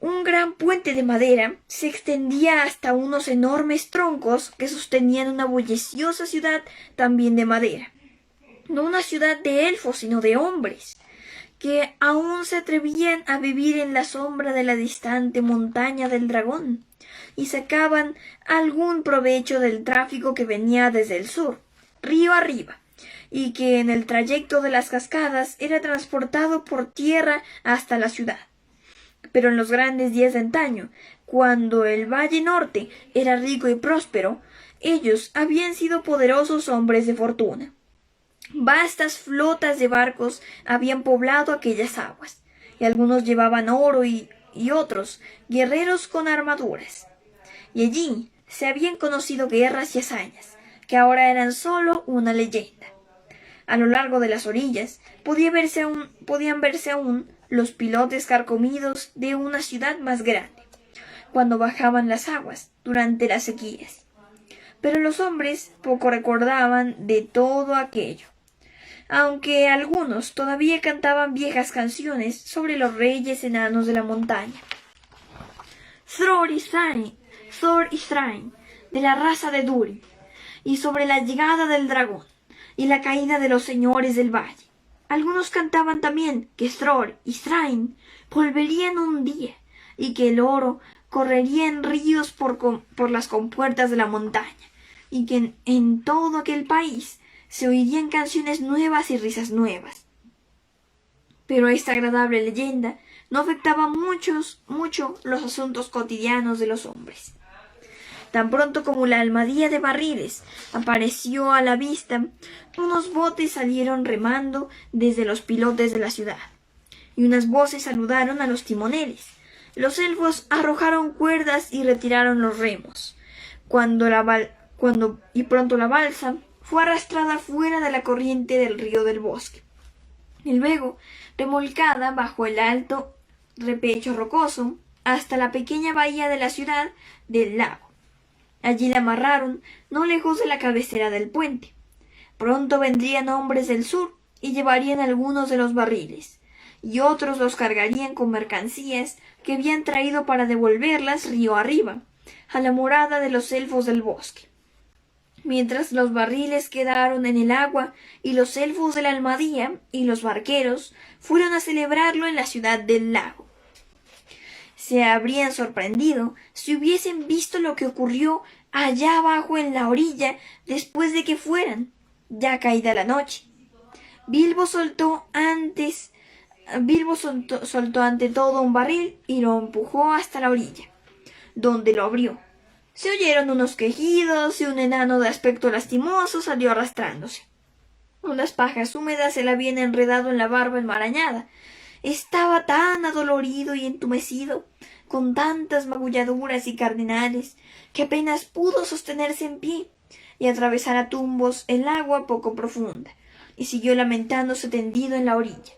Un gran puente de madera se extendía hasta unos enormes troncos que sostenían una bulliciosa ciudad también de madera. No una ciudad de elfos, sino de hombres, que aún se atrevían a vivir en la sombra de la distante montaña del dragón, y sacaban algún provecho del tráfico que venía desde el sur, río arriba, y que en el trayecto de las cascadas era transportado por tierra hasta la ciudad. Pero en los grandes días de antaño, cuando el Valle Norte era rico y próspero, ellos habían sido poderosos hombres de fortuna. Vastas flotas de barcos habían poblado aquellas aguas, y algunos llevaban oro y otros guerreros con armaduras. Y allí se habían conocido guerras y hazañas, que ahora eran sólo una leyenda. A lo largo de las orillas podían verse aún los pilotes carcomidos de una ciudad más grande, cuando bajaban las aguas durante las sequías. Pero los hombres poco recordaban de todo aquello, aunque algunos todavía cantaban viejas canciones sobre los reyes enanos de la montaña. Thor y Thrain, de la raza de Durin, y sobre la llegada del dragón y la caída de los señores del valle. Algunos cantaban también que Thor y Thrain volverían un día, y que el oro correría en ríos por las compuertas de la montaña, y que en todo aquel país se oirían canciones nuevas y risas nuevas. Pero esta agradable leyenda no afectaba mucho los asuntos cotidianos de los hombres. Tan pronto como la almadía de barriles apareció a la vista, unos botes salieron remando desde los pilotes de la ciudad, y unas voces saludaron a los timoneles. Los elfos arrojaron cuerdas y retiraron los remos, y pronto la balsa fue arrastrada fuera de la corriente del río del bosque, y luego remolcada bajo el alto repecho rocoso hasta la pequeña bahía de la ciudad del lago. Allí la amarraron, no lejos de la cabecera del puente. Pronto vendrían hombres del sur y llevarían algunos de los barriles, y otros los cargarían con mercancías que habían traído para devolverlas río arriba, a la morada de los elfos del bosque. Mientras los barriles quedaron en el agua y los elfos de la almadía y los barqueros fueron a celebrarlo en la ciudad del lago. Se habrían sorprendido si hubiesen visto lo que ocurrió allá abajo en la orilla después de que fueran, ya caída la noche. Bilbo soltó ante todo un barril y lo empujó hasta la orilla, donde lo abrió. Se oyeron unos quejidos y un enano de aspecto lastimoso salió arrastrándose. Unas pajas húmedas se le habían enredado en la barba enmarañada. Estaba tan adolorido y entumecido, con tantas magulladuras y cardenales, que apenas pudo sostenerse en pie y atravesar a tumbos el agua poco profunda, y siguió lamentándose tendido en la orilla.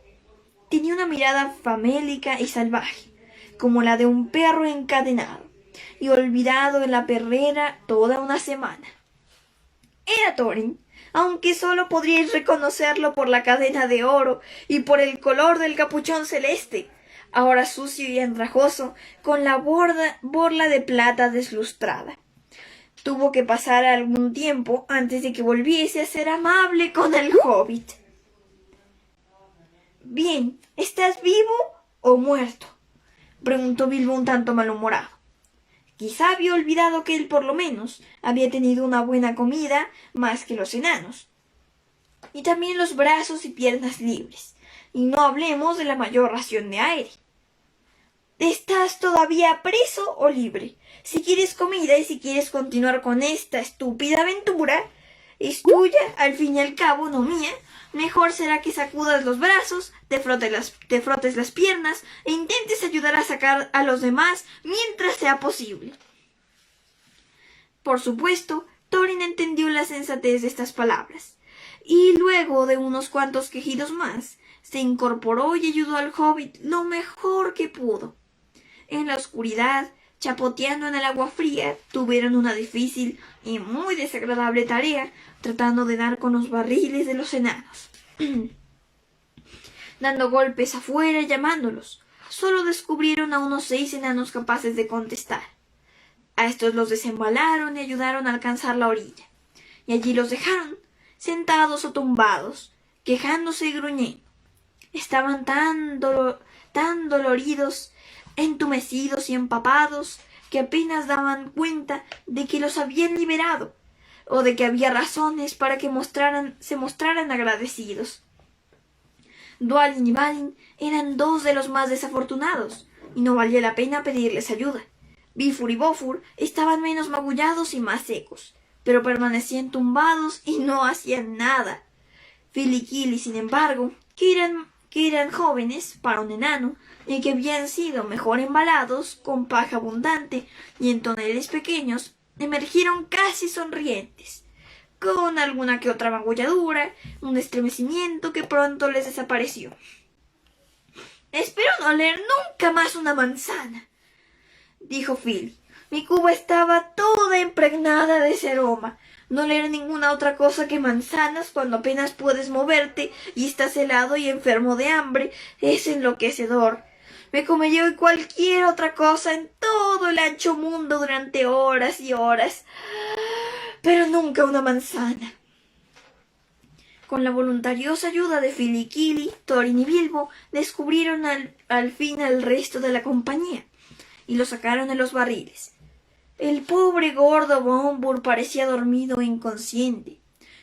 tenía una mirada famélica y salvaje, como la de un perro encadenado y olvidado en la perrera toda una semana. Era Thorin, aunque solo podríais reconocerlo por la cadena de oro y por el color del capuchón celeste, ahora sucio y andrajoso, con la borla de plata deslustrada. Tuvo que pasar algún tiempo antes de que volviese a ser amable con el hobbit. «Bien, ¿estás vivo o muerto?», preguntó Bilbo un tanto malhumorado. Quizá había olvidado que él por lo menos había tenido una buena comida más que los enanos, y también los brazos y piernas libres, y no hablemos de la mayor ración de aire. ¿Estás todavía preso o libre? Si quieres comida y si quieres continuar con esta estúpida aventura, es tuya, al fin y al cabo, no mía. Mejor será que sacudas los brazos, te frotes las piernas e intentes ayudar a sacar a los demás mientras sea posible. Por supuesto, Thorin entendió la sensatez de estas palabras, y luego de unos cuantos quejidos más, se incorporó y ayudó al hobbit lo mejor que pudo. En la oscuridad, chapoteando en el agua fría, tuvieron una difícil y muy desagradable tarea tratando de dar con los barriles de los enanos. Dando golpes afuera y llamándolos, solo descubrieron a unos 6 enanos capaces de contestar. A estos los desembalaron y ayudaron a alcanzar la orilla, y allí los dejaron, sentados o tumbados, quejándose y gruñendo. Estaban tan doloridos, entumecidos y empapados, que apenas daban cuenta de que los habían liberado, o de que había razones para que se mostraran agradecidos. Dwalin y Balin eran 2 de los más desafortunados, y no valía la pena pedirles ayuda. Bifur y Bofur estaban menos magullados y más secos, pero permanecían tumbados y no hacían nada. Fil y Kili, sin embargo, que eran jóvenes para un enano, y que habían sido mejor embalados, con paja abundante y en toneles pequeños, emergieron casi sonrientes, con alguna que otra magulladura, un estremecimiento que pronto les desapareció. «Espero no oler nunca más una manzana», dijo Phil. «Mi cuba estaba toda impregnada de ese aroma. No oler ninguna otra cosa que manzanas cuando apenas puedes moverte y estás helado y enfermo de hambre es enloquecedor. Me comería hoy cualquier otra cosa en todo el ancho mundo durante horas y horas, pero nunca una manzana». Con la voluntariosa ayuda de Phil y Kili, Thorin y Bilbo descubrieron al fin al resto de la compañía y lo sacaron de los barriles. El pobre gordo Bombur parecía dormido e inconsciente.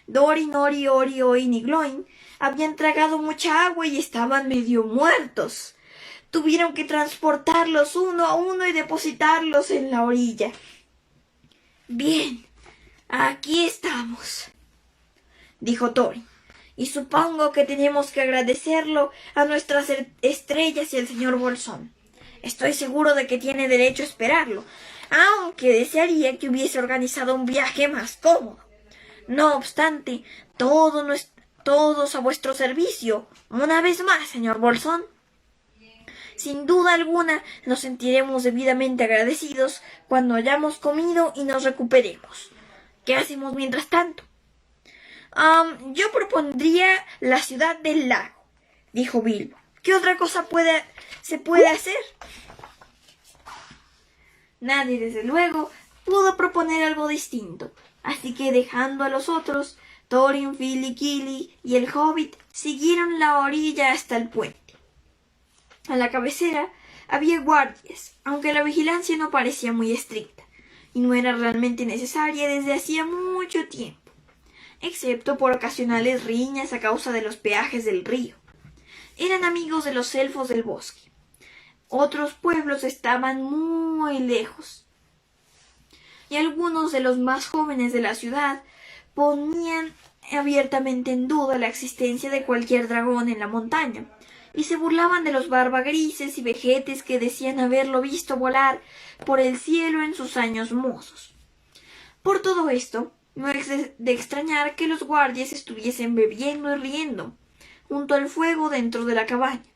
Dorin, Nori, Ori, Oin y Gloin habían tragado mucha agua y estaban medio muertos. Tuvieron que transportarlos uno a uno y depositarlos en la orilla. «Bien, aquí estamos», dijo Thorin, «y supongo que tenemos que agradecerlo a nuestras estrellas y al señor Bolsón. Estoy seguro de que tiene derecho a esperarlo, aunque desearía que hubiese organizado un viaje más cómodo. No obstante, todos a vuestro servicio, una vez más, señor Bolsón. Sin duda alguna nos sentiremos debidamente agradecidos cuando hayamos comido y nos recuperemos. ¿Qué hacemos mientras tanto?» Yo propondría la ciudad del lago», dijo Bilbo. «¿Qué otra cosa se puede hacer?» Nadie, desde luego, pudo proponer algo distinto, así que dejando a los otros, Thorin, Phil y Kili y el hobbit siguieron la orilla hasta el puente. A la cabecera había guardias, aunque la vigilancia no parecía muy estricta, y no era realmente necesaria desde hacía mucho tiempo, excepto por ocasionales riñas a causa de los peajes del río. Eran amigos de los elfos del bosque. Otros pueblos estaban muy lejos, y algunos de los más jóvenes de la ciudad ponían abiertamente en duda la existencia de cualquier dragón en la montaña, y se burlaban de los barbagrises y vejetes que decían haberlo visto volar por el cielo en sus años mozos. Por todo esto, no es de extrañar que los guardias estuviesen bebiendo y riendo junto al fuego dentro de la cabaña,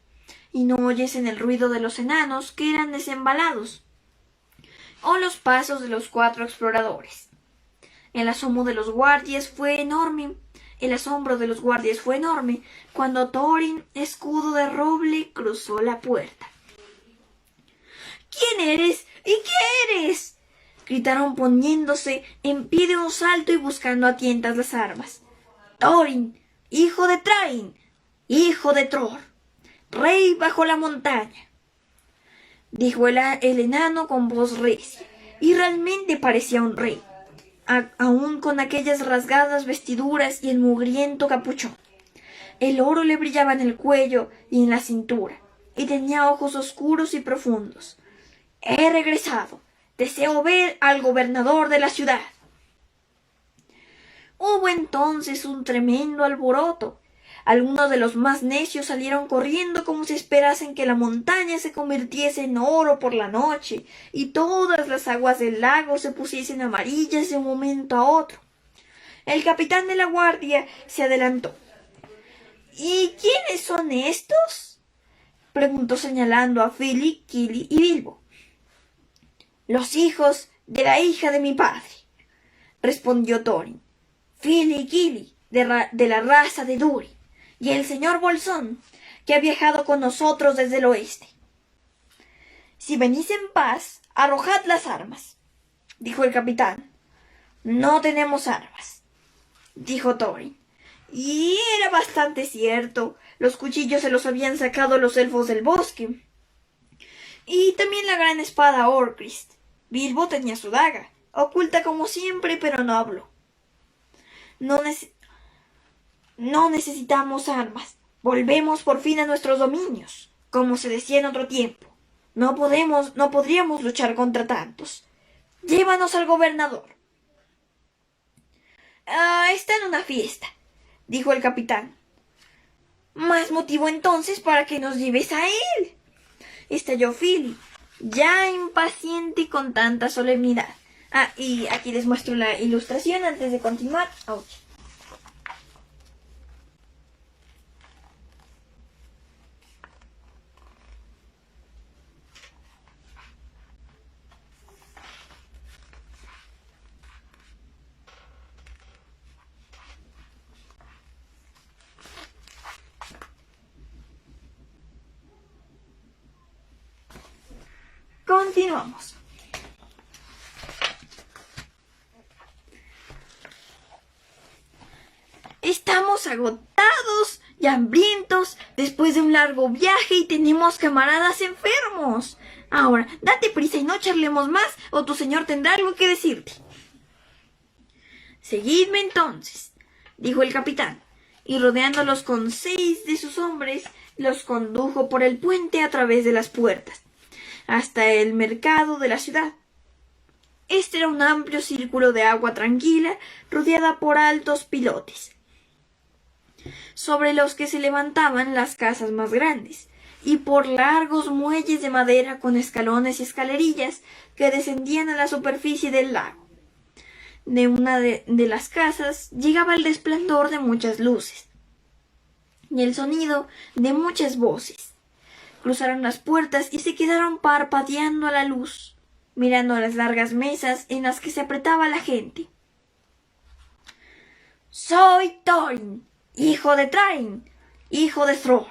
y no oyesen el ruido de los enanos que eran desembalados, o los pasos de los 4 exploradores. El asombro de los guardias fue enorme cuando Thorin, escudo de roble, cruzó la puerta. —¿Quién eres? ¿Y qué eres? —gritaron poniéndose en pie de un salto y buscando a tientas las armas. —Thorin, hijo de Thrain, hijo de Tror, rey bajo la montaña —dijo el enano con voz recia, y realmente parecía un rey, aún con aquellas rasgadas vestiduras y el mugriento capuchón. El oro le brillaba en el cuello y en la cintura, y tenía ojos oscuros y profundos. —He regresado. Deseo ver al gobernador de la ciudad. Hubo entonces un tremendo alboroto. Algunos de los más necios salieron corriendo como si esperasen que la montaña se convirtiese en oro por la noche y todas las aguas del lago se pusiesen amarillas de un momento a otro. El capitán de la guardia se adelantó. —¿Y quiénes son estos? —preguntó señalando a Fili, Kili y Bilbo. —Los hijos de la hija de mi padre —respondió Thorin—, Fili y Kili, de la raza de Duri, y el señor Bolsón, que ha viajado con nosotros desde el oeste. —Si venís en paz, arrojad las armas —dijo el capitán. —No tenemos armas —dijo Thorin. Y era bastante cierto. Los cuchillos se los habían sacado los elfos del bosque. Y también la gran espada Orcrist. Bilbo tenía su daga, oculta como siempre, pero no habló. No necesitamos armas. Volvemos por fin a nuestros dominios, como se decía en otro tiempo. No podríamos luchar contra tantos. Llévanos al gobernador. Está en una fiesta, dijo el capitán. Más motivo entonces para que nos lleves a él, estalló Fili, ya impaciente con tanta solemnidad. Y aquí les muestro la ilustración antes de continuar. Ouch. Continuamos. Estamos agotados y hambrientos después de un largo viaje y tenemos camaradas enfermos. Ahora, date prisa y no charlemos más o tu señor tendrá algo que decirte. Seguidme entonces, dijo el capitán, y rodeándolos con 6 de sus hombres, los condujo por el puente a través de las puertas hasta el mercado de la ciudad. Este era un amplio círculo de agua tranquila, rodeada por altos pilotes, sobre los que se levantaban las casas más grandes, y por largos muelles de madera con escalones y escalerillas que descendían a la superficie del lago. De una de las casas llegaba el resplandor de muchas luces y el sonido de muchas voces. Cruzaron las puertas y se quedaron parpadeando a la luz, mirando las largas mesas en las que se apretaba la gente. —Soy Thorin, hijo de Thrain, hijo de Thror,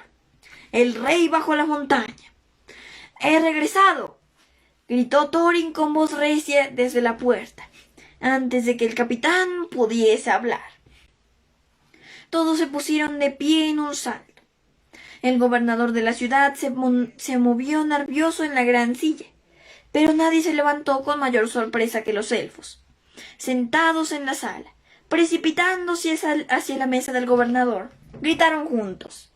el rey bajo la montaña. —He regresado —gritó Thorin con voz recia desde la puerta, antes de que el capitán pudiese hablar. Todos se pusieron de pie en un salto. El gobernador de la ciudad se movió nervioso en la gran silla, pero nadie se levantó con mayor sorpresa que los elfos, sentados en la sala, precipitándose hacia la mesa del gobernador. Gritaron juntos: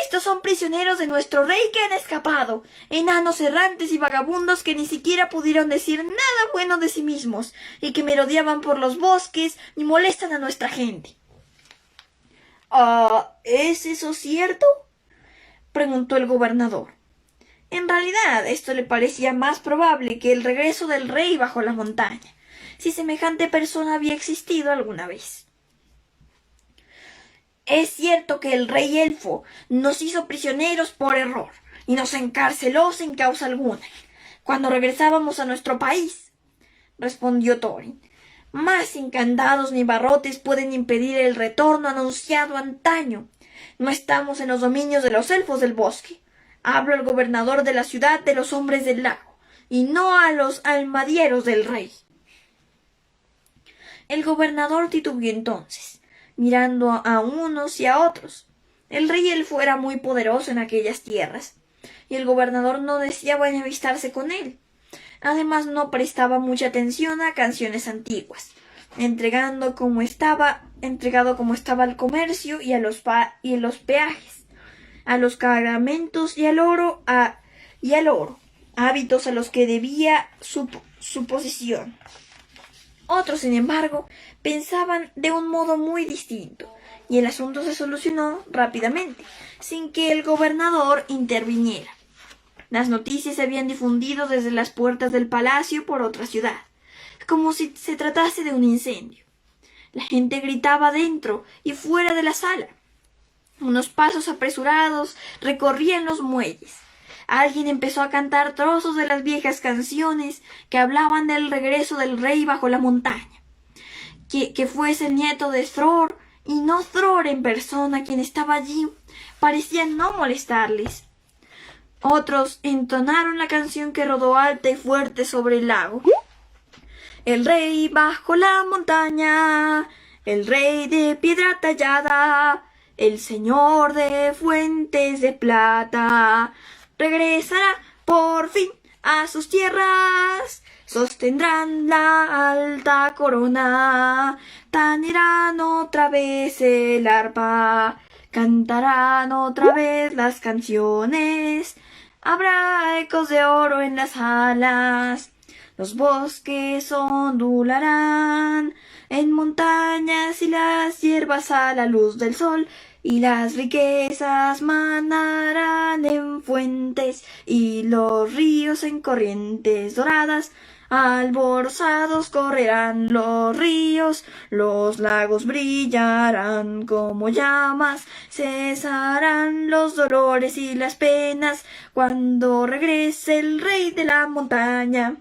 —Estos son prisioneros de nuestro rey que han escapado, enanos errantes y vagabundos que ni siquiera pudieron decir nada bueno de sí mismos y que merodeaban por los bosques y molestan a nuestra gente. ¿Es eso cierto? —preguntó el gobernador. En realidad, esto le parecía más probable que el regreso del rey bajo la montaña, si semejante persona había existido alguna vez. —Es cierto que el rey elfo nos hizo prisioneros por error, y nos encarceló sin causa alguna, cuando regresábamos a nuestro país, respondió Thorin. Mas sin candados ni barrotes pueden impedir el retorno anunciado antaño. No estamos en los dominios de los elfos del bosque. Hablo al gobernador de la ciudad de los hombres del lago, y no a los almadieros del rey. El gobernador titubeó entonces, mirando a unos y a otros. El rey elfo era muy poderoso en aquellas tierras, y el gobernador no deseaba enemistarse con él. Además no prestaba mucha atención a canciones antiguas, entregado como estaba al comercio y a los peajes, a los cargamentos y al oro, hábitos a los que debía su posición. Otros, sin embargo, pensaban de un modo muy distinto, y el asunto se solucionó rápidamente, sin que el gobernador interviniera. Las noticias se habían difundido desde las puertas del palacio por otra ciudad, como si se tratase de un incendio. La gente gritaba dentro y fuera de la sala. Unos pasos apresurados recorrían los muelles. Alguien empezó a cantar trozos de las viejas canciones que hablaban del regreso del rey bajo la montaña. Que fuese el nieto de Thror, y no Thror en persona quien estaba allí, parecía no molestarles. Otros entonaron la canción que rodó alta y fuerte sobre el lago. El rey bajo la montaña, el rey de piedra tallada, el señor de fuentes de plata, regresará por fin a sus tierras, sostendrán la alta corona, tañerán otra vez el arpa, cantarán otra vez las canciones, habrá ecos de oro en las alas, los bosques ondularán en montañas y las hierbas a la luz del sol, y las riquezas manarán en fuentes y los ríos en corrientes doradas. Alborzados correrán los ríos, los lagos brillarán como llamas, cesarán los dolores y las penas cuando regrese el rey de la montaña.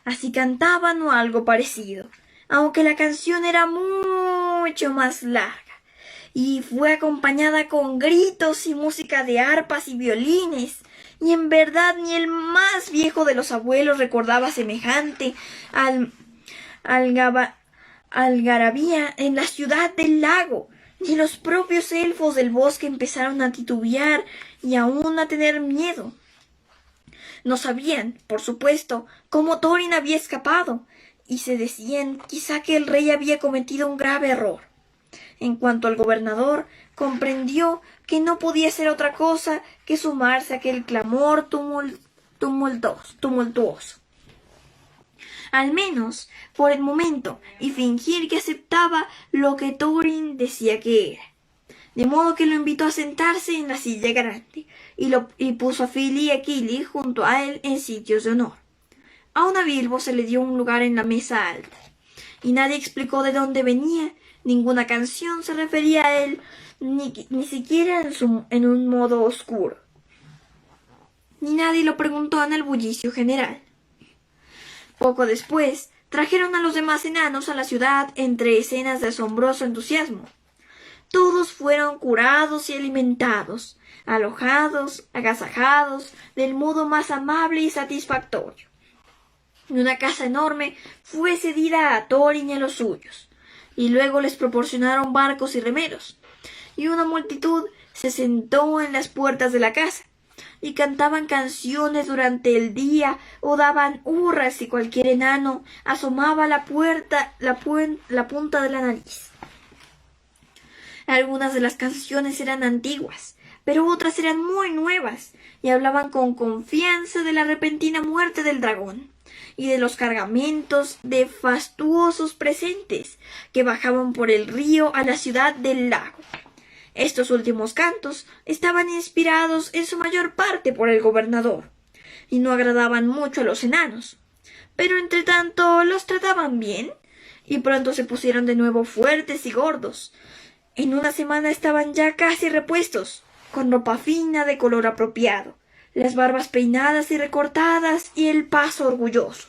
Así cantaban o algo parecido, aunque la canción era mucho más larga, y fue acompañada con gritos y música de arpas y violines. Y en verdad ni el más viejo de los abuelos recordaba semejante algarabía en la ciudad del lago, y los propios elfos del bosque empezaron a titubear y aún a tener miedo. No sabían, por supuesto, cómo Thorin había escapado, y se decían quizá que el rey había cometido un grave error. En cuanto al gobernador, comprendió que no podía ser otra cosa que sumarse a aquel clamor tumultuoso. Al menos por el momento, y fingir que aceptaba lo que Thorin decía que era. De modo que lo invitó a sentarse en la silla grande, y puso a Fili y a Kili junto a él en sitios de honor. Aun a Bilbo se le dio un lugar en la mesa alta, y nadie explicó de dónde venía. Ninguna canción se refería a él, ni siquiera en un modo oscuro. Ni nadie lo preguntó en el bullicio general. Poco después, trajeron a los demás enanos a la ciudad entre escenas de asombroso entusiasmo. Todos fueron curados y alimentados, alojados, agasajados, del modo más amable y satisfactorio. Y una casa enorme fue cedida a Thorin y a los suyos, y luego les proporcionaron barcos y remeros, y una multitud se sentó en las puertas de la casa, y cantaban canciones durante el día o daban hurras si cualquier enano asomaba a la puerta la punta de la nariz. Algunas de las canciones eran antiguas, pero otras eran muy nuevas, y hablaban con confianza de la repentina muerte del dragón, y de los cargamentos de fastuosos presentes que bajaban por el río a la ciudad del lago. Estos últimos cantos estaban inspirados en su mayor parte por el gobernador, y no agradaban mucho a los enanos, pero entretanto los trataban bien, y pronto se pusieron de nuevo fuertes y gordos. En una semana estaban ya casi repuestos, con ropa fina de color apropiado, las barbas peinadas y recortadas y el paso orgulloso.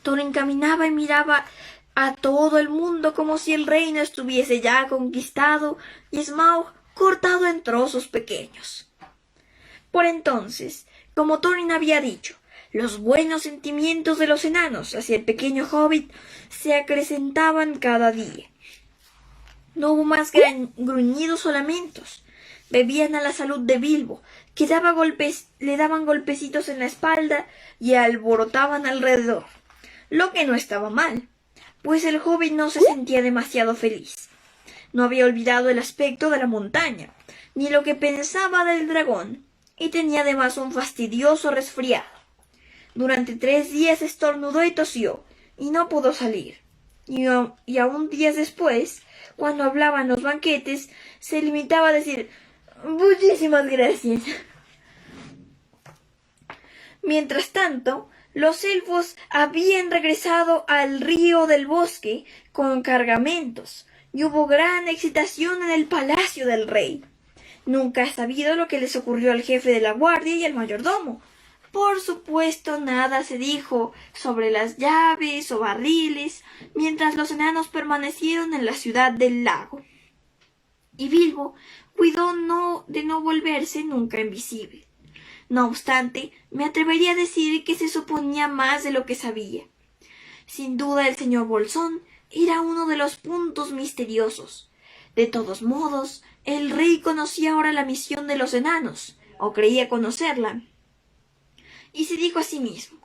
Thorin caminaba y miraba a todo el mundo como si el reino estuviese ya conquistado y Smaug cortado en trozos pequeños. Por entonces, como Thorin había dicho, los buenos sentimientos de los enanos hacia el pequeño hobbit se acrecentaban cada día. No hubo más gruñidos o lamentos. Bebían a la salud de Bilbo, que le daban golpecitos en la espalda y alborotaban alrededor, lo que no estaba mal, pues el hobbit no se sentía demasiado feliz. No había olvidado el aspecto de la montaña, ni lo que pensaba del dragón, y tenía además un fastidioso resfriado. Durante 3 días estornudó y tosió, y no pudo salir. Y aún días después, cuando hablaba en los banquetes, se limitaba a decir «muchísimas gracias». Mientras tanto, los elfos habían regresado al río del bosque con cargamentos, y hubo gran excitación en el palacio del rey. Nunca he sabido lo que les ocurrió al jefe de la guardia y al mayordomo. Por supuesto, nada se dijo sobre las llaves o barriles, mientras los enanos permanecieron en la ciudad del lago. Y Bilbo cuidó de no volverse nunca invisible. No obstante, me atrevería a decir que se suponía más de lo que sabía. Sin duda el señor Bolsón era uno de los puntos misteriosos. De todos modos, el rey conocía ahora la misión de los enanos, o creía conocerla, y se dijo a sí mismo: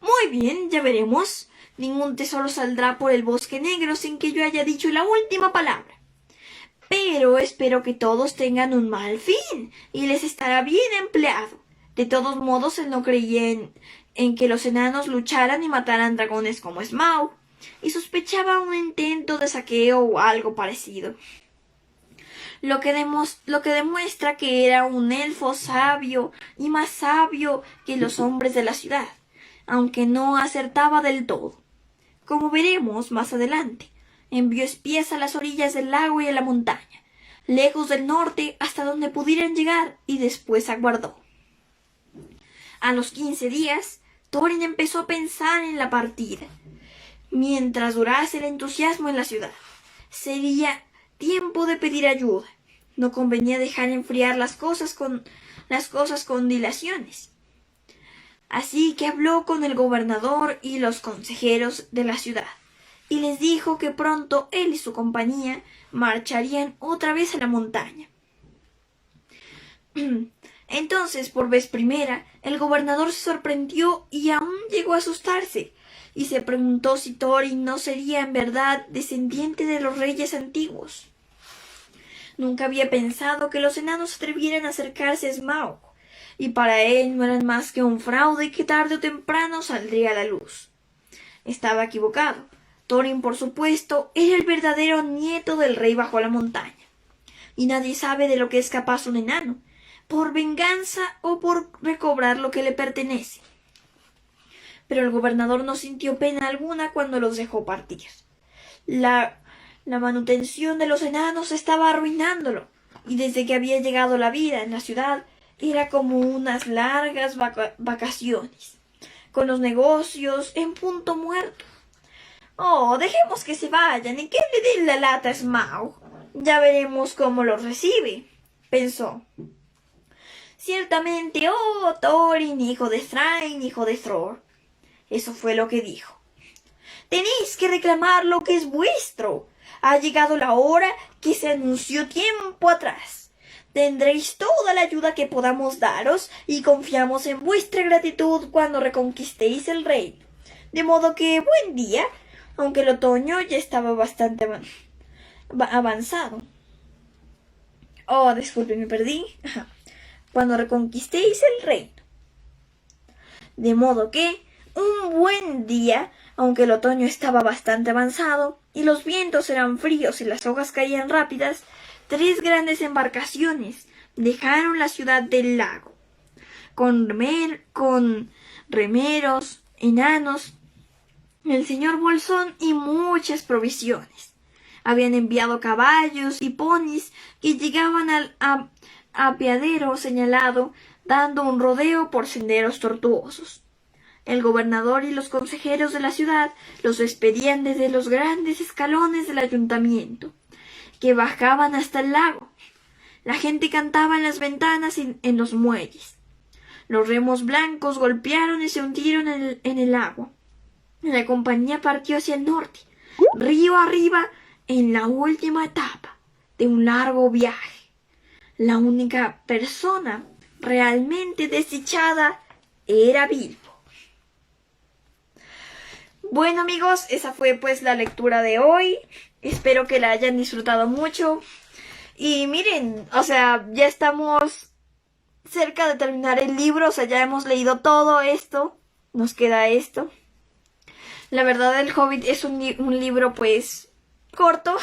«Muy bien, ya veremos. Ningún tesoro saldrá por el bosque negro sin que yo haya dicho la última palabra. Pero espero que todos tengan un mal fin, y les estará bien empleado». De todos modos, él no creía en que los enanos lucharan y mataran dragones como Smaug, y sospechaba un intento de saqueo o algo parecido. Lo que demuestra que era un elfo sabio y más sabio que los hombres de la ciudad, aunque no acertaba del todo. Como veremos más adelante, envió espías a las orillas del lago y a la montaña, lejos del norte hasta donde pudieran llegar, y después aguardó. A los 15 días, Thorin empezó a pensar en la partida. Mientras durase el entusiasmo en la ciudad, sería tiempo de pedir ayuda. No convenía dejar enfriar las cosas con dilaciones. Así que habló con el gobernador y los consejeros de la ciudad, y les dijo que pronto él y su compañía marcharían otra vez a la montaña. Entonces, por vez primera, el gobernador se sorprendió y aún llegó a asustarse, y se preguntó si Thorin no sería en verdad descendiente de los reyes antiguos. Nunca había pensado que los enanos atrevieran a acercarse a Smaug, y para él no eran más que un fraude que tarde o temprano saldría a la luz. Estaba equivocado. Thorin, por supuesto, era el verdadero nieto del rey bajo la montaña, y nadie sabe de lo que es capaz un enano, por venganza o por recobrar lo que le pertenece. Pero el gobernador no sintió pena alguna cuando los dejó partir. La manutención de los enanos estaba arruinándolo, y desde que había llegado la vida en la ciudad era como unas largas vacaciones, con los negocios en punto muerto. «Oh, dejemos que se vayan y que le den la lata a Smaug. Ya veremos cómo los recibe», pensó. «Ciertamente, oh Thorin, hijo de Thrain, hijo de Thror». Eso fue lo que dijo. «Tenéis que reclamar lo que es vuestro. Ha llegado la hora que se anunció tiempo atrás. Tendréis toda la ayuda que podamos daros y confiamos en vuestra gratitud cuando reconquistéis el reino. De modo que, buen día», aunque el otoño ya estaba bastante avanzado. «Oh, disculpe, me perdí. Cuando reconquistéis el reino». De modo que, un buen día, aunque el otoño estaba bastante avanzado, y los vientos eran fríos y las hojas caían rápidas, 3 grandes embarcaciones dejaron la ciudad del lago, con remeros, enanos, el señor Bolsón y muchas provisiones. Habían enviado caballos y ponis que llegaban al apeadero señalado, dando un rodeo por senderos tortuosos. El gobernador y los consejeros de la ciudad los despedían desde los grandes escalones del ayuntamiento, que bajaban hasta el lago. La gente cantaba en las ventanas y en los muelles. Los remos blancos golpearon y se hundieron en el agua. La compañía partió hacia el norte, río arriba, en la última etapa de un largo viaje. La única persona realmente desdichada era Bilbo. Bueno, amigos, esa fue pues la lectura de hoy. Espero que la hayan disfrutado mucho. Y miren, o sea, ya estamos cerca de terminar el libro, o sea, ya hemos leído todo esto. Nos queda esto. La verdad, El Hobbit es un libro pues corto,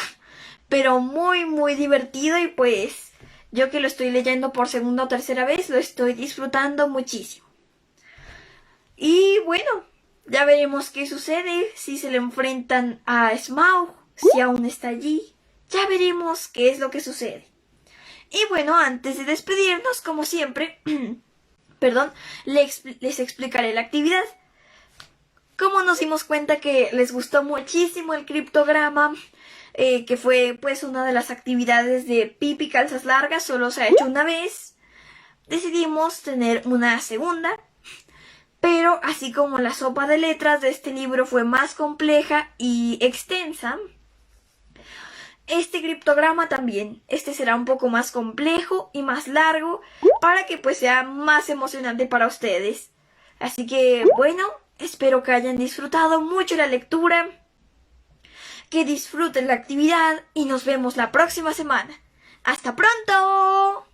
pero muy muy divertido, y pues yo que lo estoy leyendo por segunda o tercera vez, lo estoy disfrutando muchísimo. Y bueno, ya veremos qué sucede, si se le enfrentan a Smaug, si aún está allí. Ya veremos qué es lo que sucede. Y bueno, antes de despedirnos, como siempre, les explicaré la actividad. Como nos dimos cuenta que les gustó muchísimo el criptograma, que fue pues una de las actividades de Pipi Calzas Largas, solo se ha hecho una vez, decidimos tener una segunda. Pero así como la sopa de letras de este libro fue más compleja y extensa, este criptograma también. Este será un poco más complejo y más largo para que pues sea más emocionante para ustedes. Así que bueno, espero que hayan disfrutado mucho la lectura, que disfruten la actividad y nos vemos la próxima semana. ¡Hasta pronto!